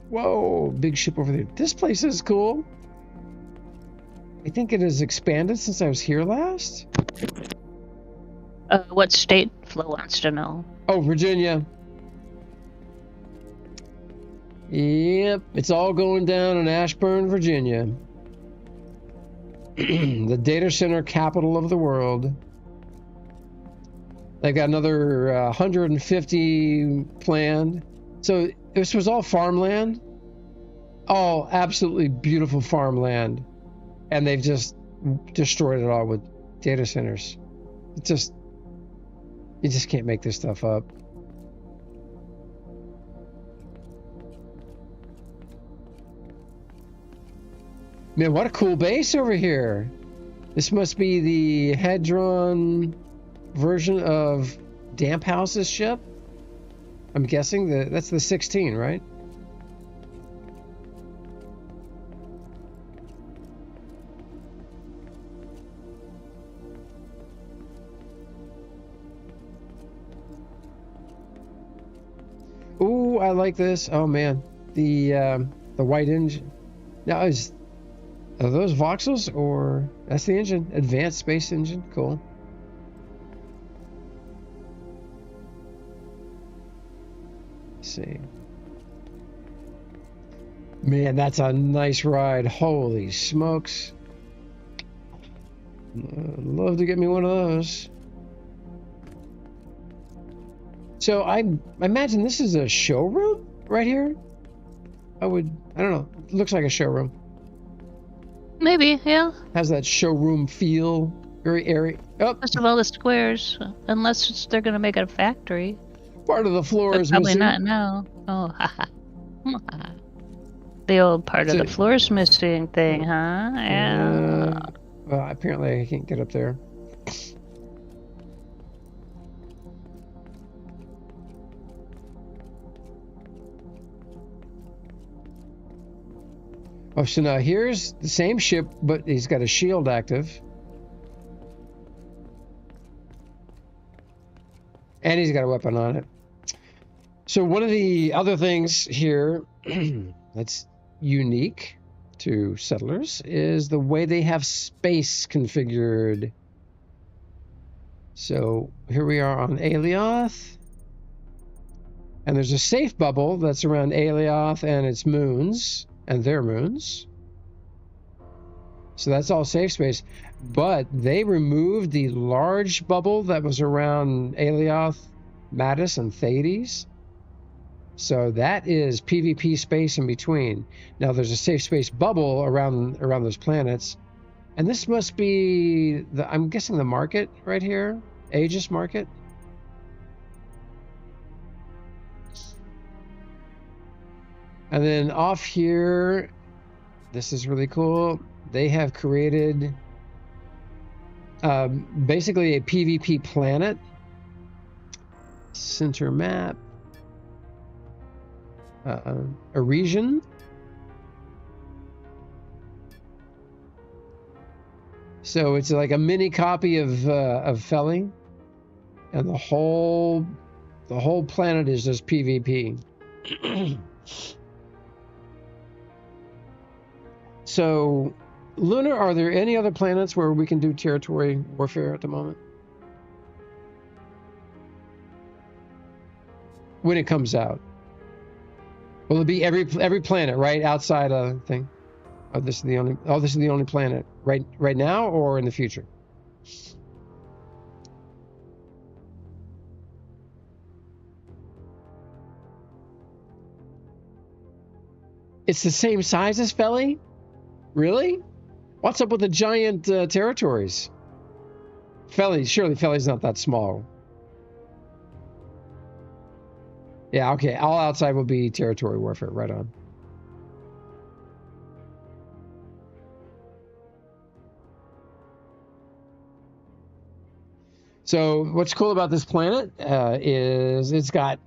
Whoa, big ship over there. This place is cool. I think it has expanded since I was here last. What state? Flo wants to know. Oh, Virginia. Yep, it's all going down in Ashburn, Virginia. The data center capital of the world. They got another 150 planned. So this was all farmland. All absolutely beautiful farmland. And they've just destroyed it all with data centers. You just can't make this stuff up. Man, what a cool base over here. This must be the head-drawn version of Damp House's ship. I'm guessing that's the 16, right? Ooh, I like this. Oh man, the white engine. Now are those voxels, or that's the engine? Advanced space engine. Cool. Let's see. Man, that's a nice ride. Holy smokes. I'd love to get me one of those. So I imagine this is a showroom right here. I don't know. It looks like a showroom. Maybe, yeah. Has that showroom feel. Very airy. Oh, Most of all the squares, unless they're going to make it a factory. part of the floor But is probably missing. not now. Oh, haha. The old part of the floor's missing thing, huh? Yeah. Well, apparently I can't get up there. Oh, so now here's the same ship, but he's got a shield active. And he's got a weapon on it. So one of the other things here that's unique to Settlers is the way they have space configured. So here we are on Alioth. And there's a safe bubble that's around Alioth and its moons. And their moons. So that's all safe space. But they removed the large bubble that was around Alioth, Mattis, and Thades. So that is PvP space in between. Now there's a safe space bubble around those planets. And this must be I'm guessing the market right here. Aegis market. And then off here, this is really cool. They have created basically a PvP planet. Center map. A region. So it's like a mini copy of Felling, and the whole planet is just PvP. So, Lunar, are there any other planets where we can do territory warfare at the moment? When it comes out, will it be every planet right outside a thing? Oh, this is the only. Oh, this is the only planet right now, or in the future. It's the same size as Felly? Really? What's up with the giant territories? Surely Felly's not that small. Yeah, okay. All outside will be territory warfare. Right on. So what's cool about this planet is it's got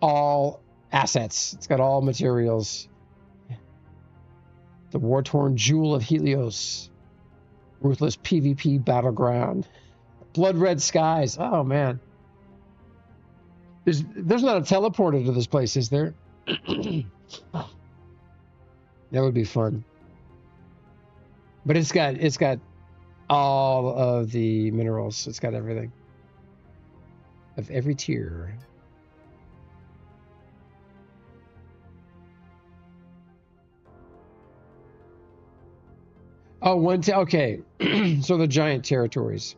all assets. It's got all materials. The war-torn jewel of Helios. Ruthless PvP battleground. Blood red skies. Oh, man. There's not a teleporter to this place, is there? That would be fun. But it's got all of the minerals. It's got everything. Of every tier. Oh, okay. So the giant territories.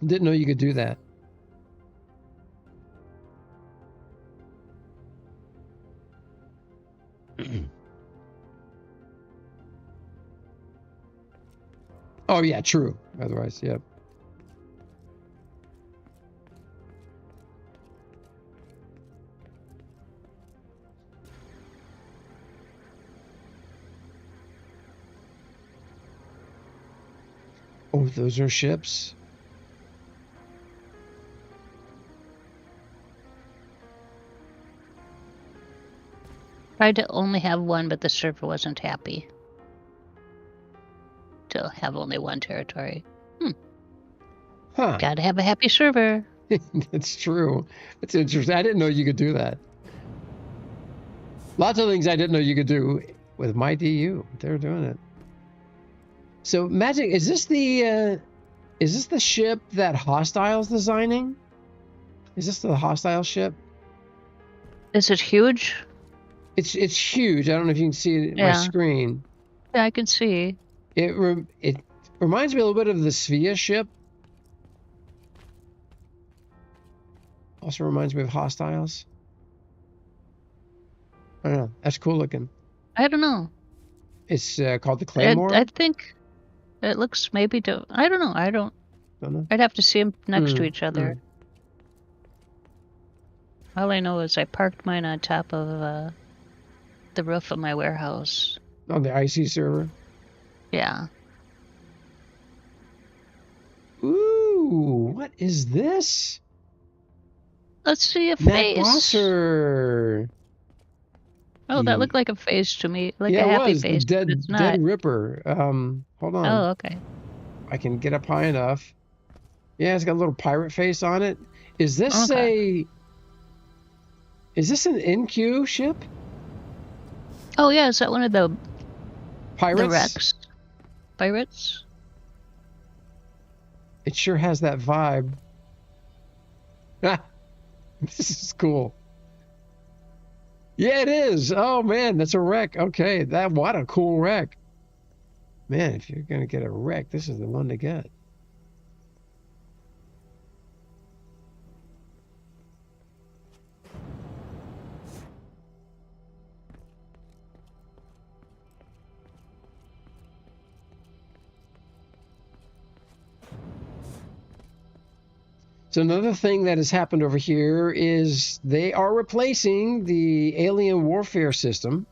Didn't know you could do that. Oh, yeah, true. Otherwise, yeah. Oh, those are ships? Tried to only have one, but the server wasn't happy to have only one territory. Huh. Gotta have a happy server. That's true. That's interesting. I didn't know you could do that. Lots of things I didn't know you could do with MyDU. They're doing it. So, Mhaijik, is this the ship that Hostile's designing? Is this the Hostile ship? Is it huge? It's huge. I don't know if you can see it in my screen. Yeah, I can see. It reminds me a little bit of the Svea ship. Also reminds me of Hostiles. I don't know. That's cool looking. I don't know. It's called the Claymore. I think it looks maybe. I don't know. I don't know. I'd have to see them next to each other. All I know is I parked mine on top of the roof of my warehouse. On the IC server? Yeah. Ooh, what is this? Let's see a face. Bosser. Oh, that looked like a face to me. Like a happy face. Dead Ripper. Hold on. Oh, okay. I can get up high enough. Yeah, it's got a little pirate face on it. Is this Is this an NQ ship? Oh yeah, is that one of the pirates? The wrecks? Pirates? It sure has that vibe. This is cool. Yeah, it is. Oh man, that's a wreck. Okay, what a cool wreck. Man, if you're gonna get a wreck, this is the one to get. So another thing that has happened over here is they are replacing the alien warfare system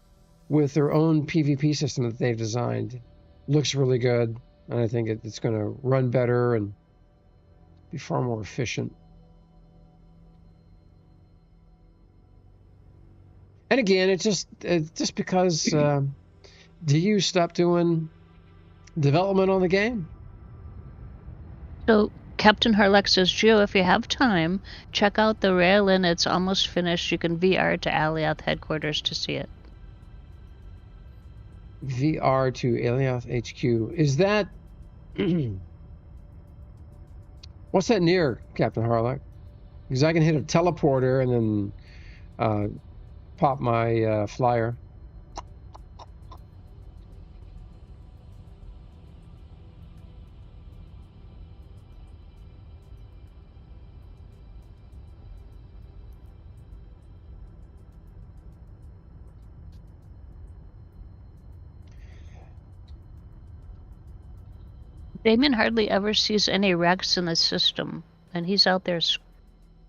with their own PvP system that they've designed. Looks really good, and I think it's going to run better and be far more efficient. And again, it's just because DU stopped doing development on the game. So Captain Harleck says, Gio, if you have time, check out the rail and it's almost finished. You can VR to Alioth headquarters to see it. VR to Alioth HQ. Is that... What's that near, Captain Harleck? Because I can hit a teleporter and then pop my flyer. Damien hardly ever sees any wrecks in the system, and he's out there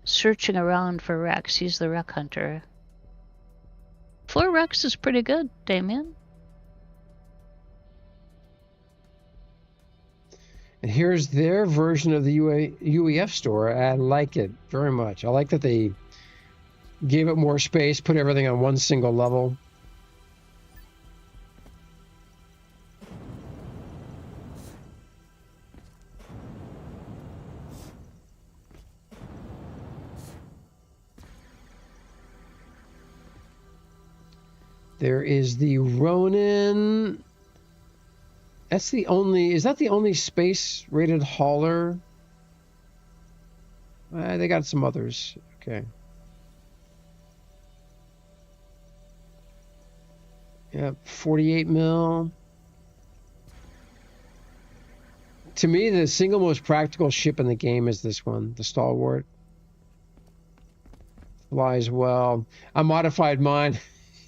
searching around for wrecks. He's the wreck hunter. 4 wrecks is pretty good, Damien. And here's their version of the UEF store. I like it very much. I like that they gave it more space, put everything on one single level. There is the Ronin. That's the only... Is that the only space-rated hauler? They got some others. Okay. Yeah, 48 mil. To me, the single most practical ship in the game is this one, the Stalwart. Flies well. I modified mine.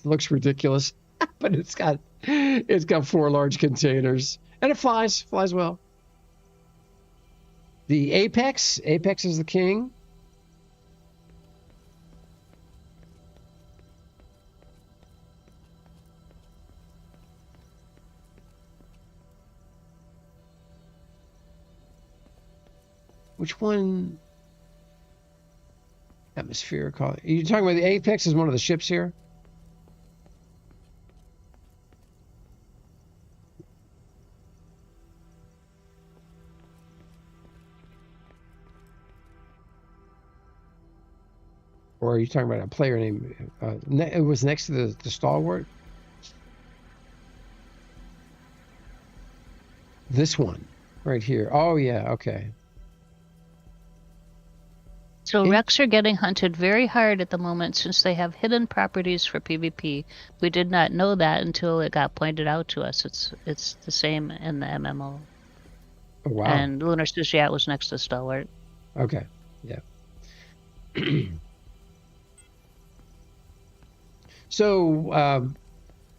Looks ridiculous, but it's got 4 large containers, and it flies well. The Apex is the king. Which one? Atmospheric. Are you talking about the Apex is one of the ships here? Or are you talking about a player name? It was next to the Stalwart? This one, right here. Oh, yeah, okay. So wrecks are getting hunted very hard at the moment since they have hidden properties for PvP. We did not know that until it got pointed out to us. It's the same in the MMO. Oh, wow. And Lunar says, yeah, it was next to Stalwart. Okay, yeah. So,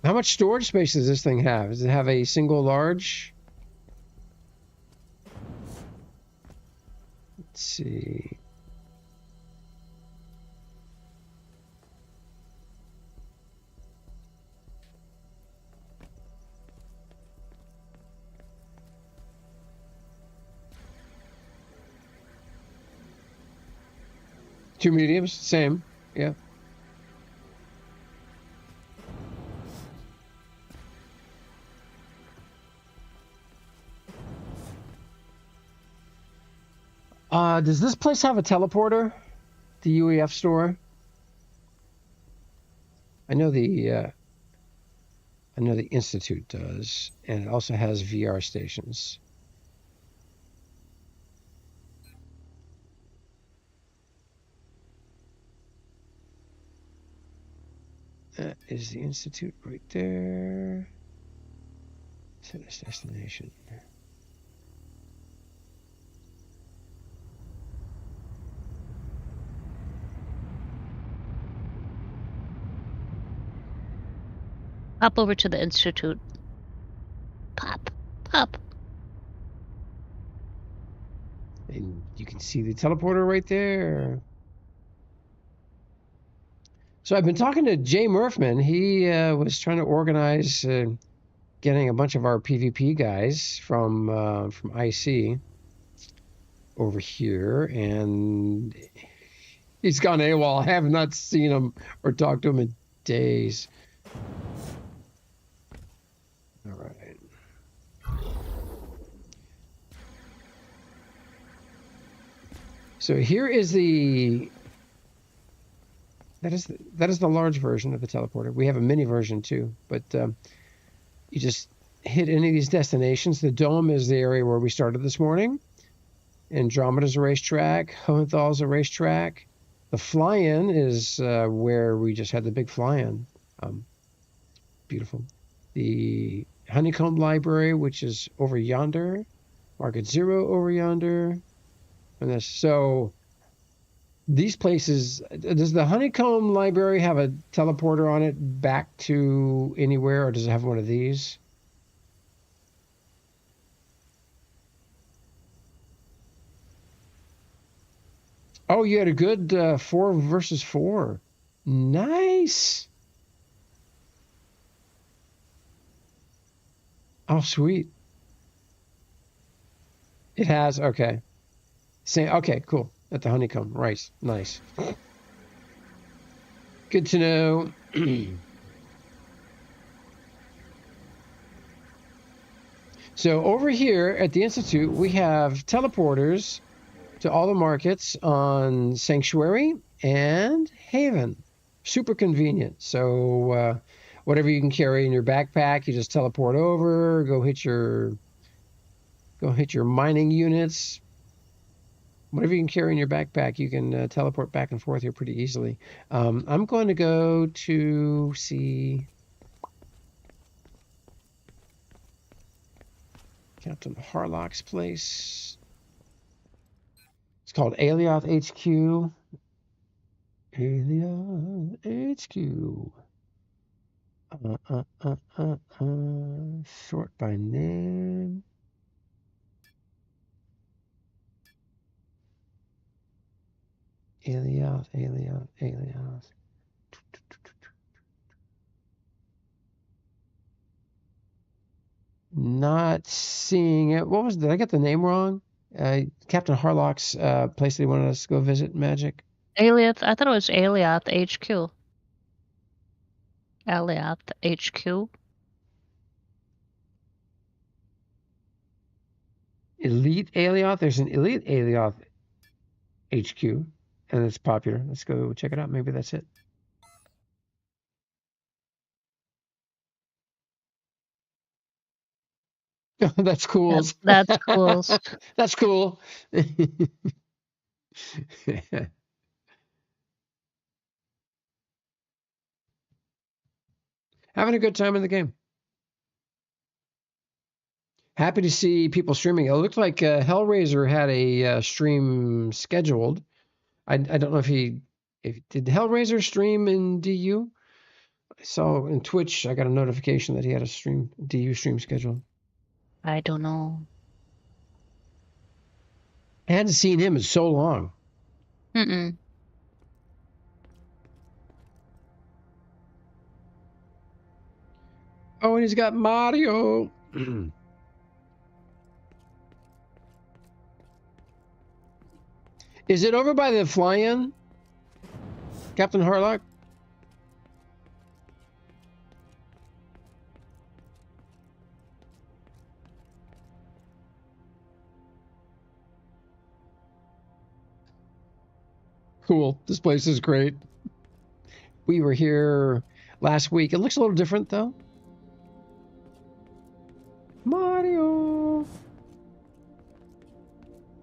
how much storage space does this thing have? Does it have a single large? Let's see. Two mediums, same, yeah. Does this place have a teleporter? The UEF store? I know the Institute does, and it also has VR stations. That is the Institute right there. Set its destination. Pop over to the Institute. Pop. And you can see the teleporter right there. So I've been talking to Jay Murphman. He was trying to organize getting a bunch of our PvP guys from IC over here, and he's gone AWOL. I have not seen him or talked to him in days. All right. So here is that is the large version of the teleporter. We have a mini version too, but you just hit any of these destinations. The dome is the area where we started this morning. Andromeda's a racetrack. Hohenthal's a racetrack. The fly-in is where we just had the big fly-in. Beautiful. The Honeycomb Library, which is over yonder. Market Zero over yonder. And this, so these places, does the Honeycomb Library have a teleporter on it back to anywhere, or does it have one of these? Oh, you had a good 4 versus 4. Nice. Oh, sweet. It has, okay. Okay, cool. At the Honeycomb, right. Nice. Good to know. So over here at the Institute, we have teleporters to all the markets on Sanctuary and Haven. Super convenient. So whatever you can carry in your backpack, you just teleport over, go hit your mining units. Whatever you can carry in your backpack, you can teleport back and forth here pretty easily. I'm going to go to see Captain Harlock's place. It's called Alioth HQ. Alioth HQ. Sort by name. Alioth. Not seeing it. What was? Did I get the name wrong? Captain Harlock's place that he wanted us to go visit. Mhaijik. Alioth. I thought it was Alioth HQ. Alioth HQ. Elite Alioth. There's an Elite Alioth HQ, and it's popular. Let's go check it out. Maybe that's it. That's cool. That's cool. That's cool. Having a good time in the game. Happy to see people streaming. It looked like Hellraiser had a stream scheduled. I don't know if did Hellraiser stream in DU? I saw in Twitch. I got a notification that he had a DU stream scheduled. I don't know. I hadn't seen him in so long. Mm-mm. Oh, and he's got Mario. Is it over by the fly-in, Captain Harlock? Cool. This place is great. We were here last week. It looks a little different, though. Mario.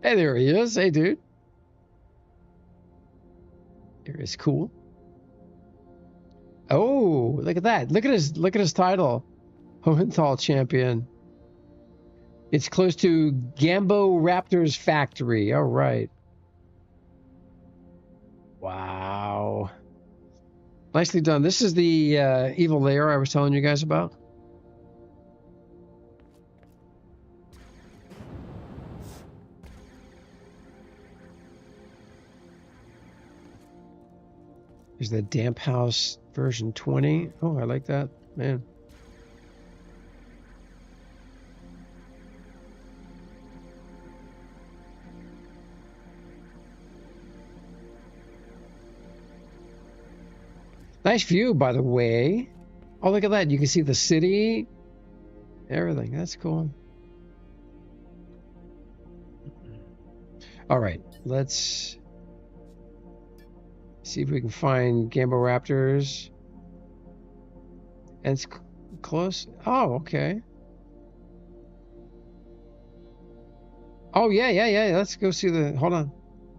Hey, there he is. Hey, dude. There is cool. Oh, look at that. Look at his title. Hohenthal champion. It's close to Gambo Raptors Factory. All right. Wow. Nicely done. This is the evil lair I was telling you guys about. There's the Damp House version 20. Oh, I like that, man. Nice view, by the way. Oh, look at that. You can see the city. Everything. That's cool. All right. Let's see if we can find Gambo Raptors. And it's close. Oh, okay. Oh, yeah. Let's go see the... Hold on.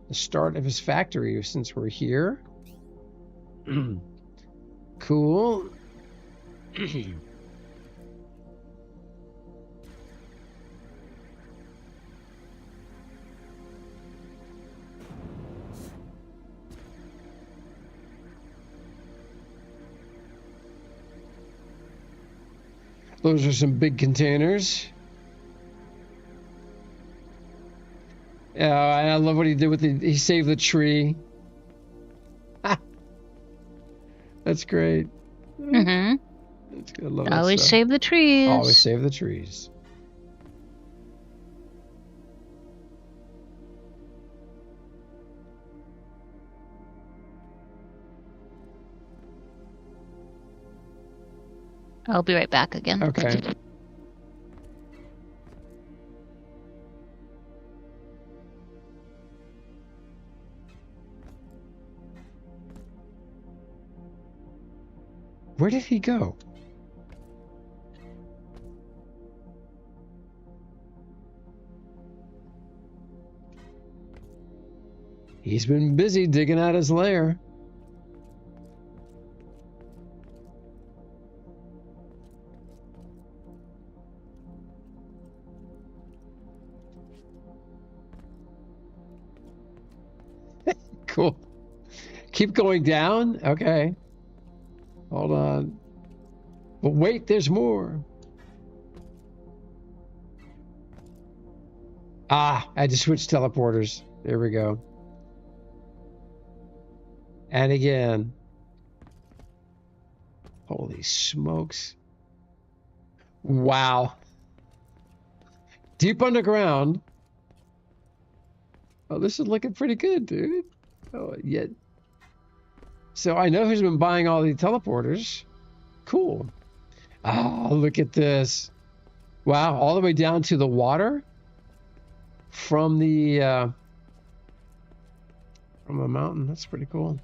The start of his factory, since we're here. Cool. Those are some big containers. Yeah, I love what he did with he saved the tree. That's great. Mm-hmm. That's good. I love that Always stuff. save the trees. Always save the trees. I'll be right back again. Okay. Where did he go? He's been busy digging out his lair. Cool. Keep going down? Okay. Hold on. But wait, there's more. Ah, I had to switch teleporters. There we go. And again. Holy smokes. Wow. Deep underground. Oh, this is looking pretty good, dude. Oh, yeah. So I know who's been buying all the teleporters. Cool. Oh, look at this. Wow, all the way down to the water from the mountain. That's pretty cool.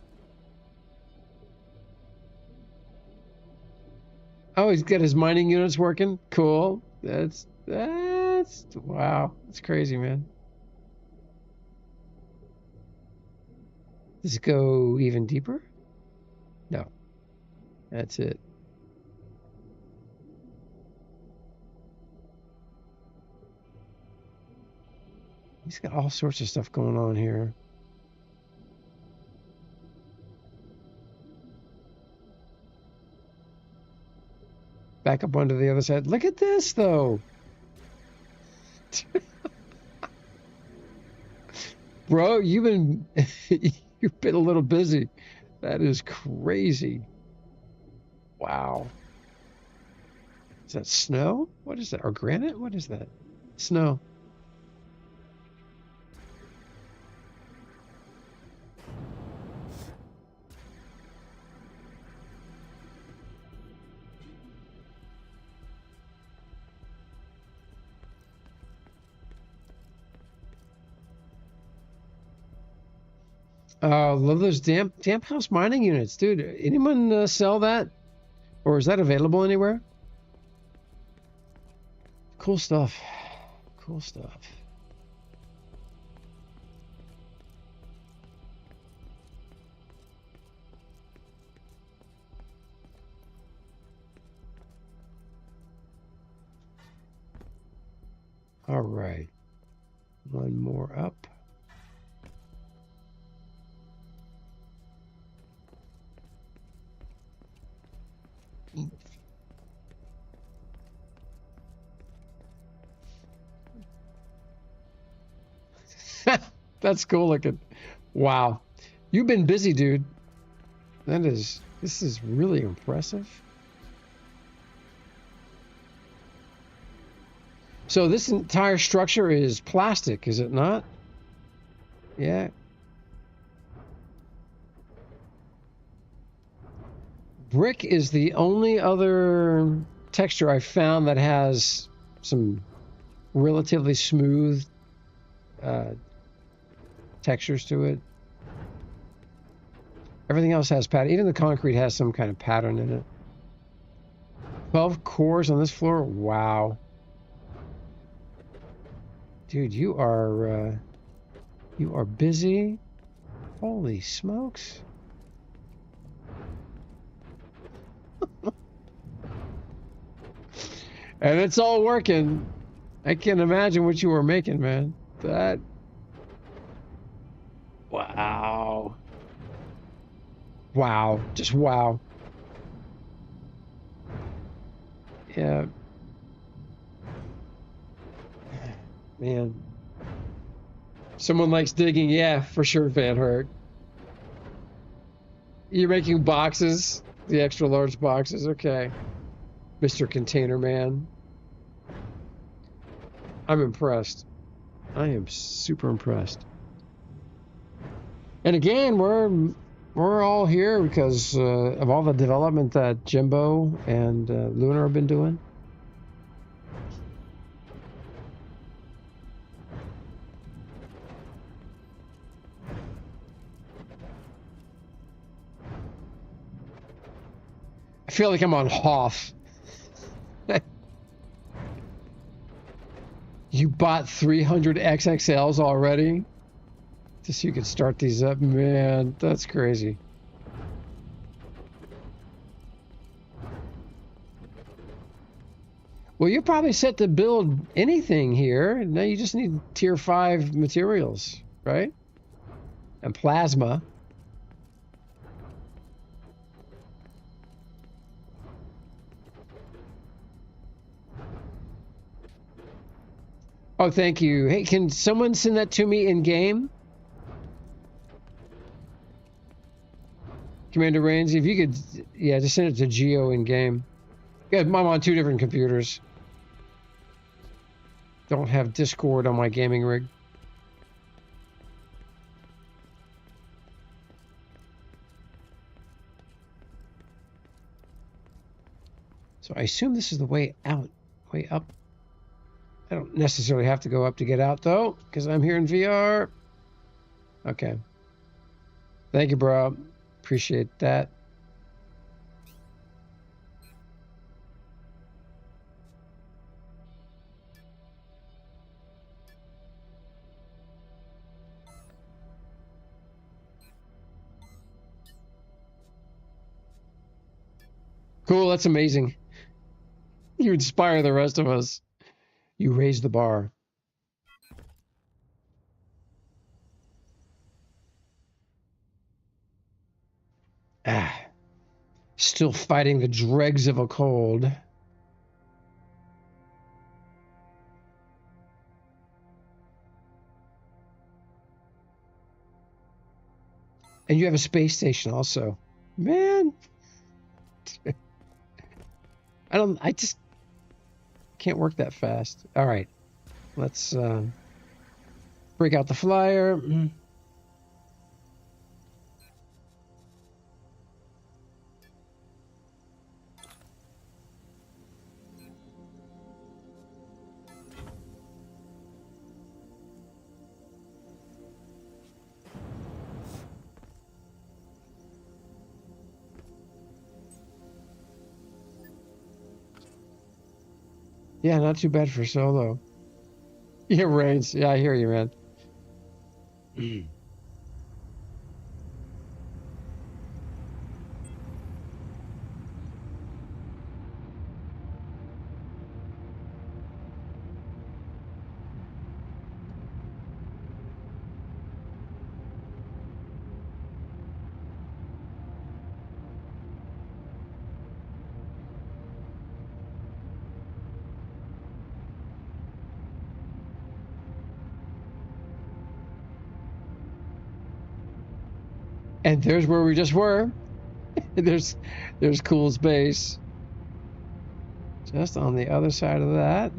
Oh, he's got his mining units working. Cool. That's wow. That's crazy, man. Does it go even deeper? No. That's it. He's got all sorts of stuff going on here. Back up onto the other side. Look at this, though. Bro, you've been a little busy. That is crazy. Wow. Is that snow? What is that? Or granite? What is that? Snow. Oh, love those damp house mining units, dude. Anyone sell that, or is that available anywhere? Cool stuff. Cool stuff. All right, one more up. That's cool looking. Wow. You've been busy, dude. This is really impressive. So this entire structure is plastic, is it not? Yeah. Brick is the only other texture I found that has some relatively smooth textures to it. Everything else has pattern. Even the concrete has some kind of pattern in it. 12 cores on this floor? Wow. Dude, you are busy. Holy smokes. And it's all working. I can't imagine what you were making, man. That... Wow. Wow. Just wow. Yeah. Man. Someone likes digging. Yeah, for sure, Van Hurt. You're making boxes? The extra large boxes? Okay. Mr. Container Man. I'm impressed. I am super impressed. And again, we're all here because of all the development that Jimbo and Lunar have been doing. I feel like I'm on Hoth. You bought 300 XXLs already? Just so you could start these up? Man, that's crazy. Well, you're probably set to build anything here. Now you just need tier 5 materials, right? And plasma. Oh, thank you. Hey, can someone send that to me in game? Commander Rains, if you could, yeah, just send it to Geo in game. Yeah, I'm on 2 different computers. Don't have Discord on my gaming rig. So I assume this is the way out, way up. I don't necessarily have to go up to get out, though, because I'm here in VR. Okay. Thank you, bro. Appreciate that. Cool, that's amazing. You inspire the rest of us. You raise the bar. Ah. Still fighting the dregs of a cold. And you have a space station also. Man. I just can't work that fast. All right. Let's break out the flyer. Yeah, not too bad for solo. Yeah, Reigns. Yeah, I hear you, man. And there's where we just were. there's Cool's base. Just on the other side of that.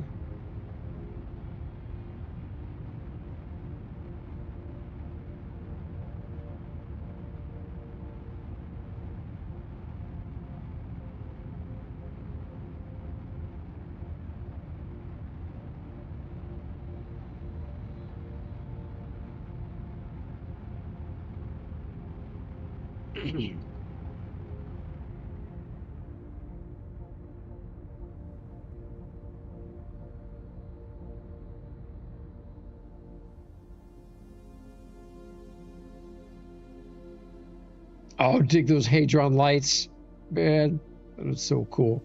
Oh, dig those Hadron lights, man. That was so cool.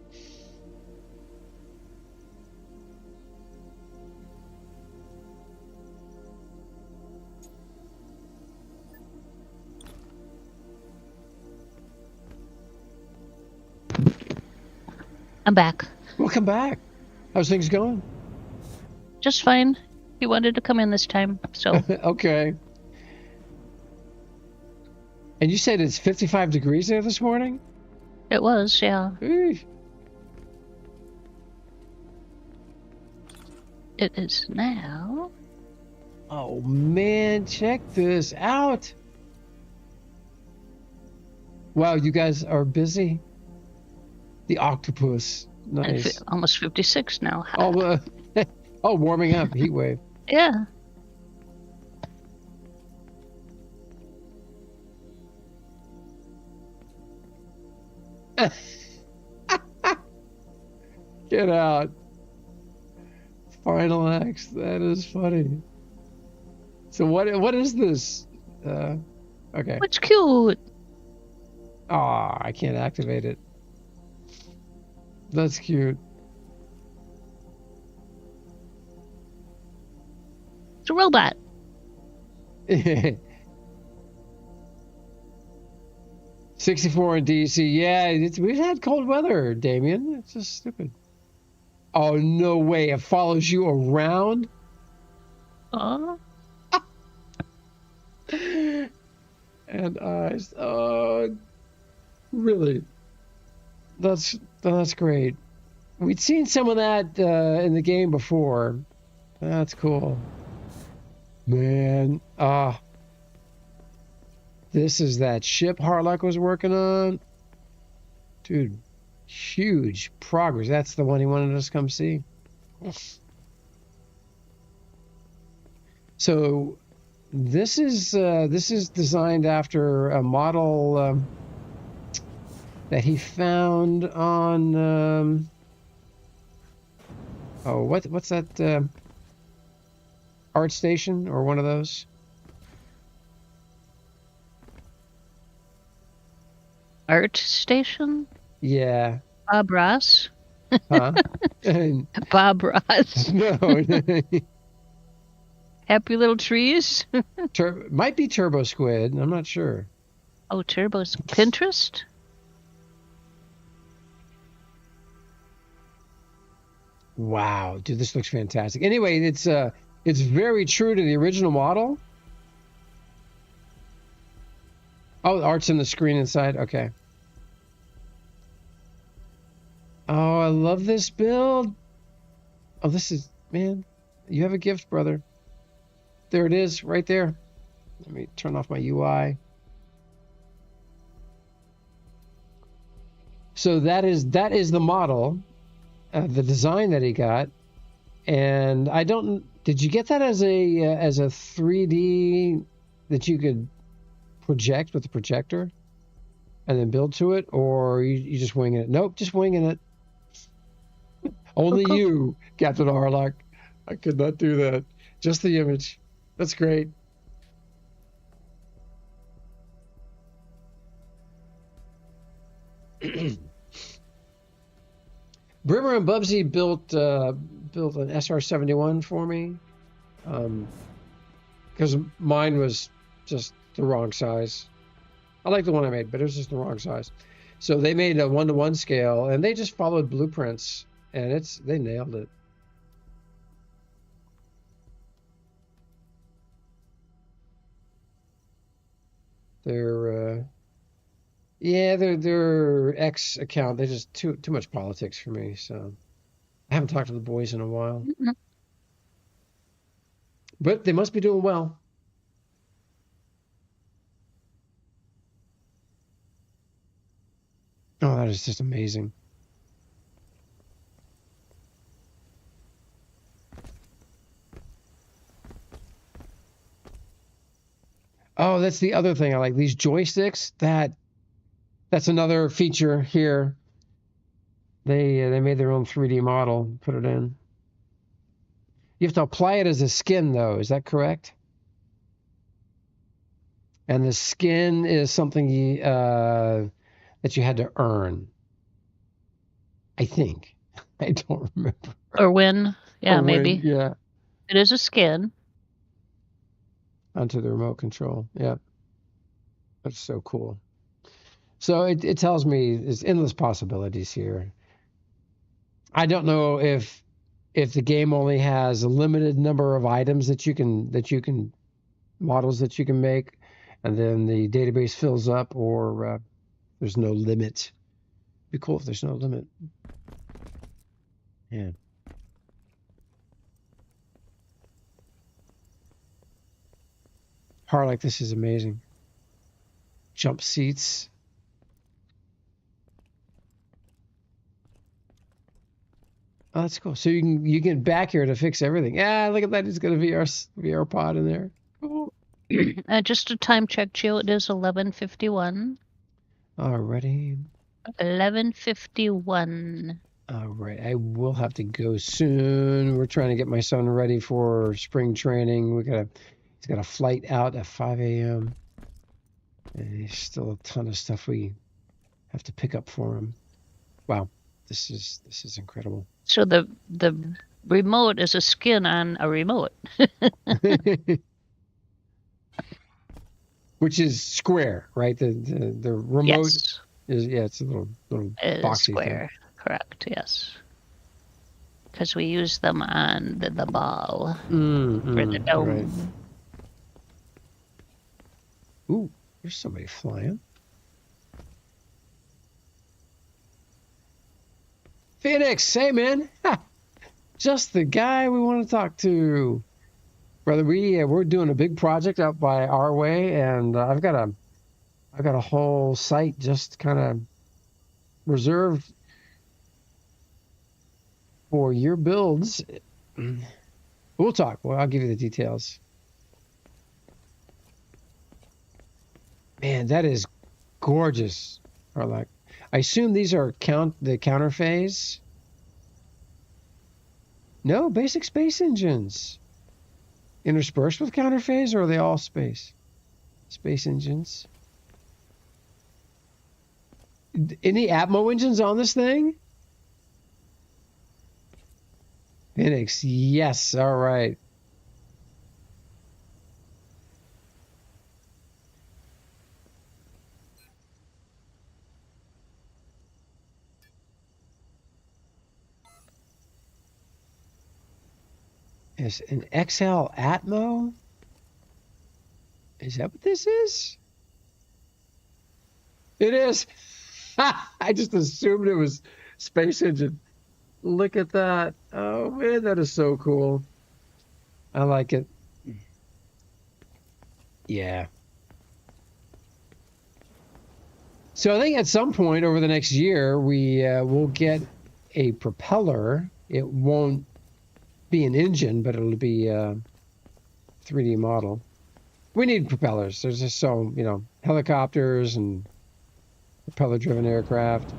I'm back. Welcome back. How's things going? Just fine. He wanted to come in this time, so. Okay. And you said it's 55 degrees there this morning? It was, yeah. Eesh. It is now. Oh man, check this out. Wow, you guys are busy. The octopus. Nice. Almost 56 now. Oh, oh, warming up, heat wave. Yeah. Get out. Final X. That is funny. So what is this? Okay. What's cute? Aw, I can't activate it. That's cute. It's a robot. 64 in DC. Yeah, we've had cold weather, Damien. It's just stupid. Oh, no way. It follows you around? And eyes. Oh, really? That's great. We'd seen some of that in the game before. That's cool. Man. This is that ship Harlock was working on. Dude, huge progress. That's the one he wanted us to come see. So this is designed after a model that he found on what's that art station or one of those? Art station? Yeah. Bob Ross? Huh? Bob Ross. No. Happy Little Trees? Might be Turbo Squid. I'm not sure. Oh, Turbo's Pinterest? Wow, dude, this looks fantastic. Anyway, it's very true to the original model. Oh, the art's in the screen inside. Okay. Oh, I love this build. Oh, this is, man, you have a gift, brother. There it is, right there. Let me turn off my UI. So that is the model, the design that he got, and I don't. Did you get that as a 3D that you could project with the projector and then build to it, or you just winging it? Nope, just winging it. Only you, Captain Harlock. I could not do that. Just the image. That's great. Brimmer and Bubsy built an SR-71 for me because mine was just the wrong size. I like the one I made, but it was just the wrong size. So they made a 1-to-1 scale, and they just followed blueprints, and they nailed it. They're Yeah, their X account, they're just too much politics for me, so I haven't talked to the boys in a while. But they must be doing well. Oh, that is just amazing. Oh, that's the other thing I like. These joysticks, that's another feature here. They made their own 3D model, put it in. You have to apply it as a skin, though. Is that correct? And the skin is something that you had to earn. I think. I don't remember. Or win. Yeah, Or win, maybe. yeah. It is a skin. Onto the remote control. Yeah. That's so cool. So it tells me there's endless possibilities here. I don't know if the game only has a limited number of items that you can models that you can make, and then the database fills up, or there's no limit. It'd be cool if there's no limit. Yeah. Part like this is amazing. Jump seats. Oh, that's cool. So you can get back here to fix everything. Yeah, look at that. It's got a VR pod in there. Cool. Just a time check, Gio. It is 11:51. Alrighty. 11:51. All right. I will have to go soon. We're trying to get my son ready for spring training. He's got a flight out at 5 a.m. And there's still a ton of stuff we have to pick up for him. Wow. This is incredible. So the remote is a skin on a remote. Which is square, right? The remote Yes. is, yeah, it's a little It is boxy square. Correct, yes. Because we use them on the ball for the dome. Right. Ooh, there's somebody flying. Phoenix, hey man, just the guy we want to talk to, brother. We're doing a big project out by our way, and I've got a whole site just kind of reserved for your builds. We'll talk. Well, I'll give you the details. Man, that is gorgeous, Arlac. I assume these are the counter phase. No, basic space engines. Interspersed with counter phase, or are they all space engines? Any Atmo engines on this thing? Phoenix, yes, all right. Is an XL Atmo? Is that what this is? It is. I just assumed it was space engine. Look at that. Oh man, that is so cool. I like it. Yeah. So I think at some point over the next year, we will get a propeller. It won't be an engine, but it'll be a 3D model. We need propellers. There's just so, helicopters and propeller-driven aircraft.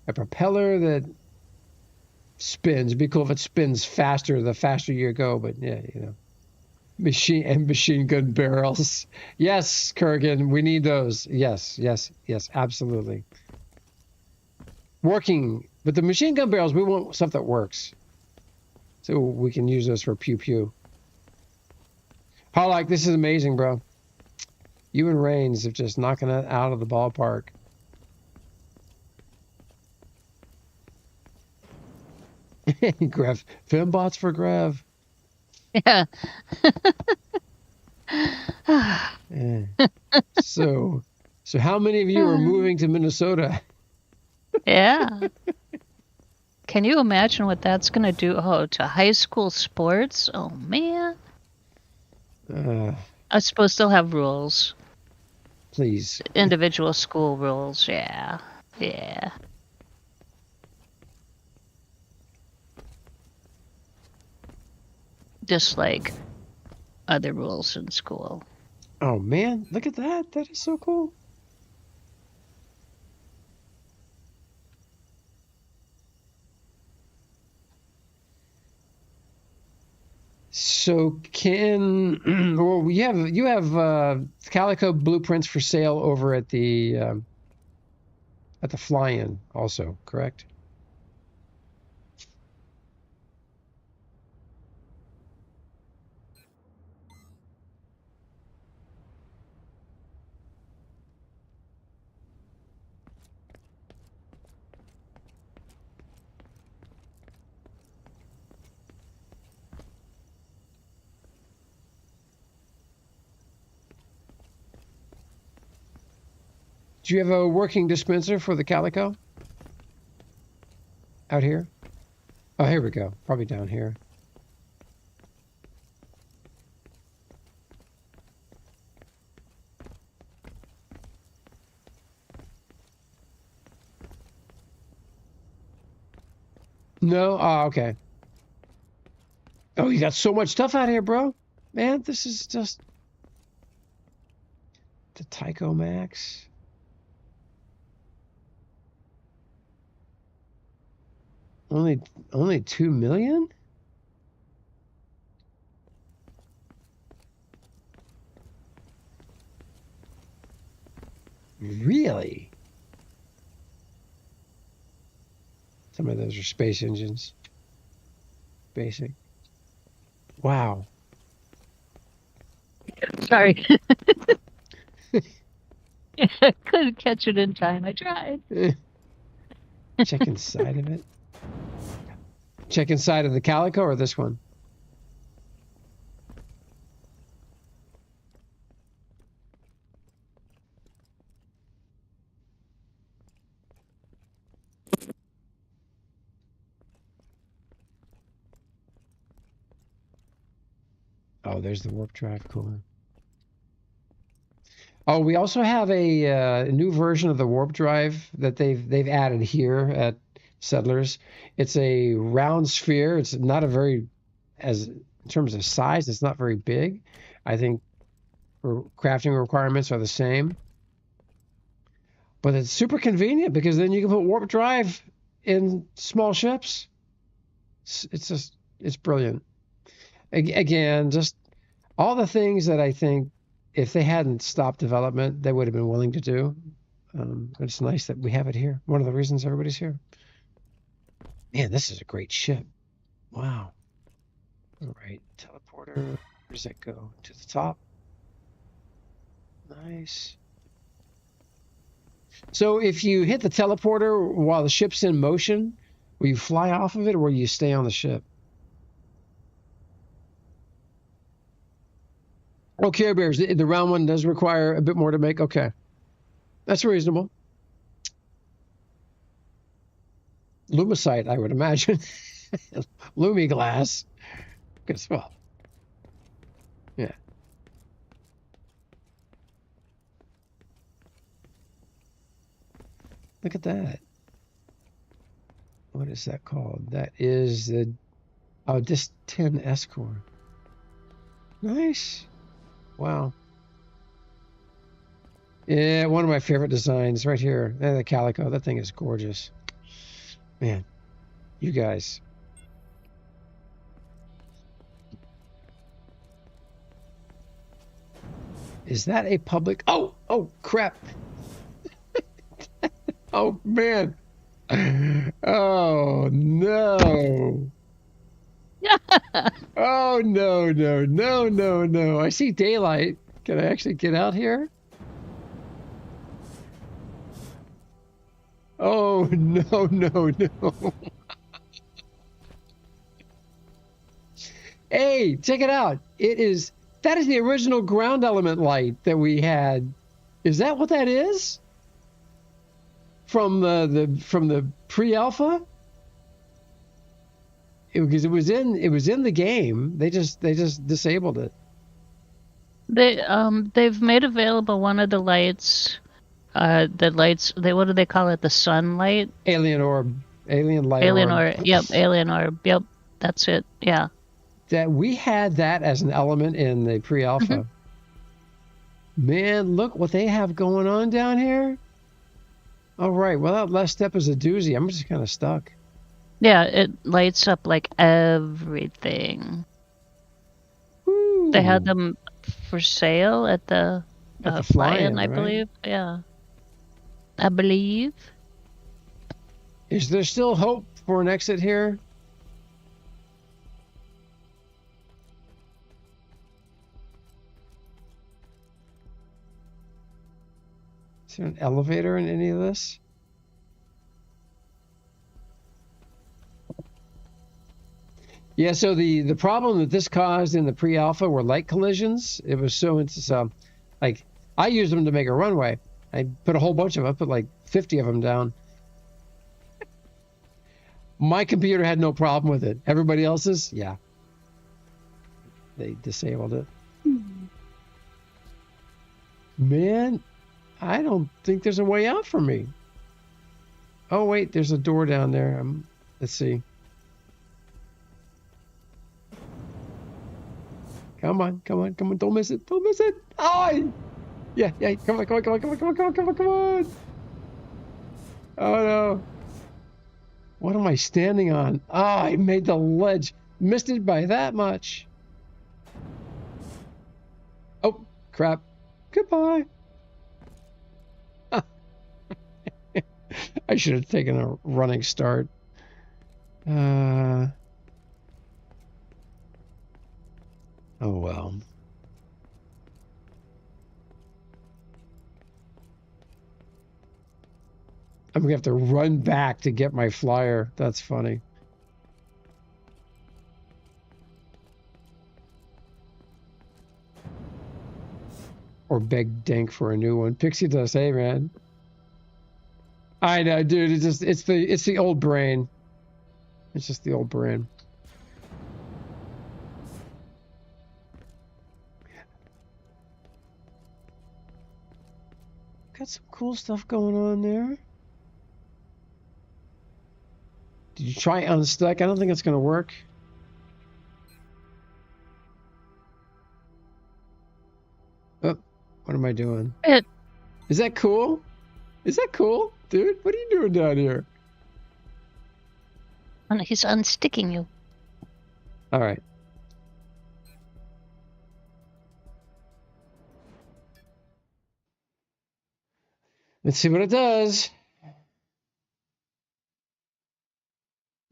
A propeller that spins. It'd be cool if it spins faster the faster you go, but yeah, machine gun barrels. Yes, Kurgan, we need those. Yes, absolutely. Working, but the machine gun barrels, we want stuff that works. So we can use those for pew-pew. Harlock, this is amazing, bro. You and Reigns are just knocking it out of the ballpark. Grev. Fembots for Grev. Yeah. Yeah. So how many of you are moving to Minnesota? Yeah. Can you imagine what that's going to do? Oh, to high school sports? Oh, man. I suppose they'll have rules. Please. Individual school rules, yeah. Yeah. Just like other rules in school. Oh, man. Look at that. That is so cool. So well, you have Calico blueprints for sale over at the fly-in also, correct? Do you have a working dispenser for the Calico? Out here? Oh, here we go. Probably down here. No? Oh, okay. Oh, you got so much stuff out here, bro. Man, this is just... The Tycho Max. Only 2 million? Really? Some of those are space engines. Basic. Wow. Sorry. I couldn't catch it in time. I tried. Check inside of it. Check inside of the Calico or this one? Oh, there's the warp drive. Cool. Oh, we also have a new version of the warp drive that they've added here at Settlers. It's a round sphere. It's not a very, as in terms of size, it's not very big. I think crafting requirements are the same. But it's super convenient because then you can put warp drive in small ships. It's brilliant. Again, just all the things that I think if they hadn't stopped development, they would have been willing to do. It's nice that we have it here. One of the reasons everybody's here. Man, this is a great ship. Wow. All right, teleporter. Where does that go? To the top. Nice. So if you hit the teleporter while the ship's in motion, will you fly off of it or will you stay on the ship? Oh, Care Bears, the round one does require a bit more to make. Okay. That's reasonable. Lumicite, I would imagine. Lumi glass. Because, well, yeah. Look at that. What is that called? That is the Dis 10 S-Core. Nice. Wow. Yeah, one of my favorite designs right here. And the Calico. That thing is gorgeous. Man, you guys. Is that a public? Oh, crap. Oh, man. Oh, no. Oh, no. I see daylight. Can I actually get out here? Oh, no. Hey, check it out. That is the original ground element light that we had. Is that what that is? From the pre-alpha? Because it was in the game. They just disabled it. They've made available one of the lights. The lights. What do they call it? The sunlight. Alien orb. Alien light. Alien orb. orb. Yep. Alien orb. Yep. That's it. Yeah. That we had that as an element in the pre-alpha. Mm-hmm. Man, look what they have going on down here. All right. Well, that last step is a doozy. I'm just kind of stuck. Yeah, it lights up like everything. Woo. They had them for sale at the fly-in, I believe. Yeah. I believe. Is there still hope for an exit here? Is there an elevator in any of this? Yeah, so the problem that this caused in the pre-alpha were light collisions. It was so like I used them to make a runway. I put a whole bunch of them. I put like 50 of them down. My computer had no problem with it. Everybody else's, yeah. They disabled it. Man, I don't think there's a way out for me. Oh, wait, there's a door down there. Let's see. Come on, come on, come on. Don't miss it. Don't miss it. Oh, yeah, yeah. Come on, come on, come on, come on, come on, come on, come on, come on. Oh, no. What am I standing on? Ah, I made the ledge. Missed it by that much. Oh, crap. Goodbye. I should have taken a running start. Oh, well. I'm going to have to run back to get my flyer. That's funny. Or beg Dank for a new one. Pixie does, hey, man. I know, dude. It's the old brain. It's just the old brain. Got some cool stuff going on there. Did you try unstuck? I don't think it's going to work. Oh, what am I doing? Is that cool? Is that cool? Dude, what are you doing down here? He's unsticking you. All right. Let's see what it does.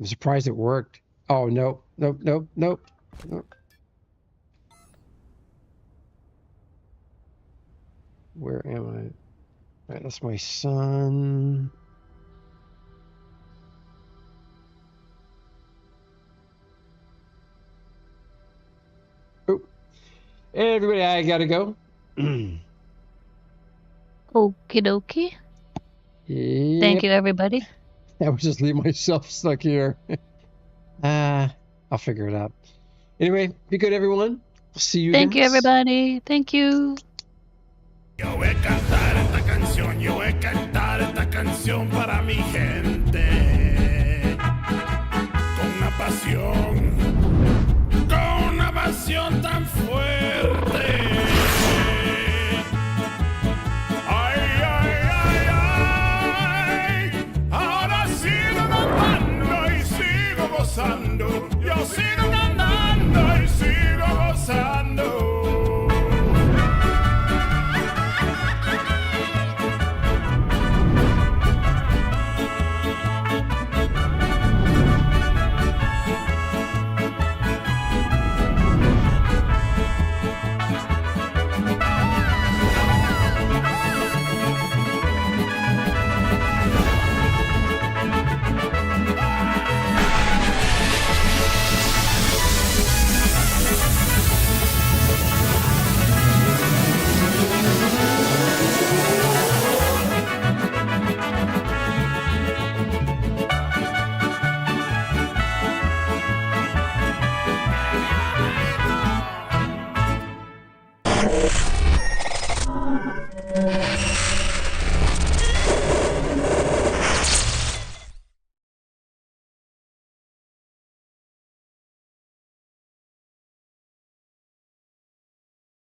I'm surprised it worked. Oh, nope, nope, nope, nope, nope. Where am I? All right, that's my son. Oh, hey, everybody, I gotta go. Okie dokie. Yep. Thank you, everybody. I would just leave myself stuck here. I'll figure it out. Anyway, be good, everyone. See you. Thank you, everybody. Thank you. Yo voy a cantar esta canción, yo voy a cantar esta canción para mi gente. Con una pasión tan fuerte. Ay, ay, ay, ay. Ahora sigo cantando y sigo gozando. Yo sigo cantando y sigo gozando. Yo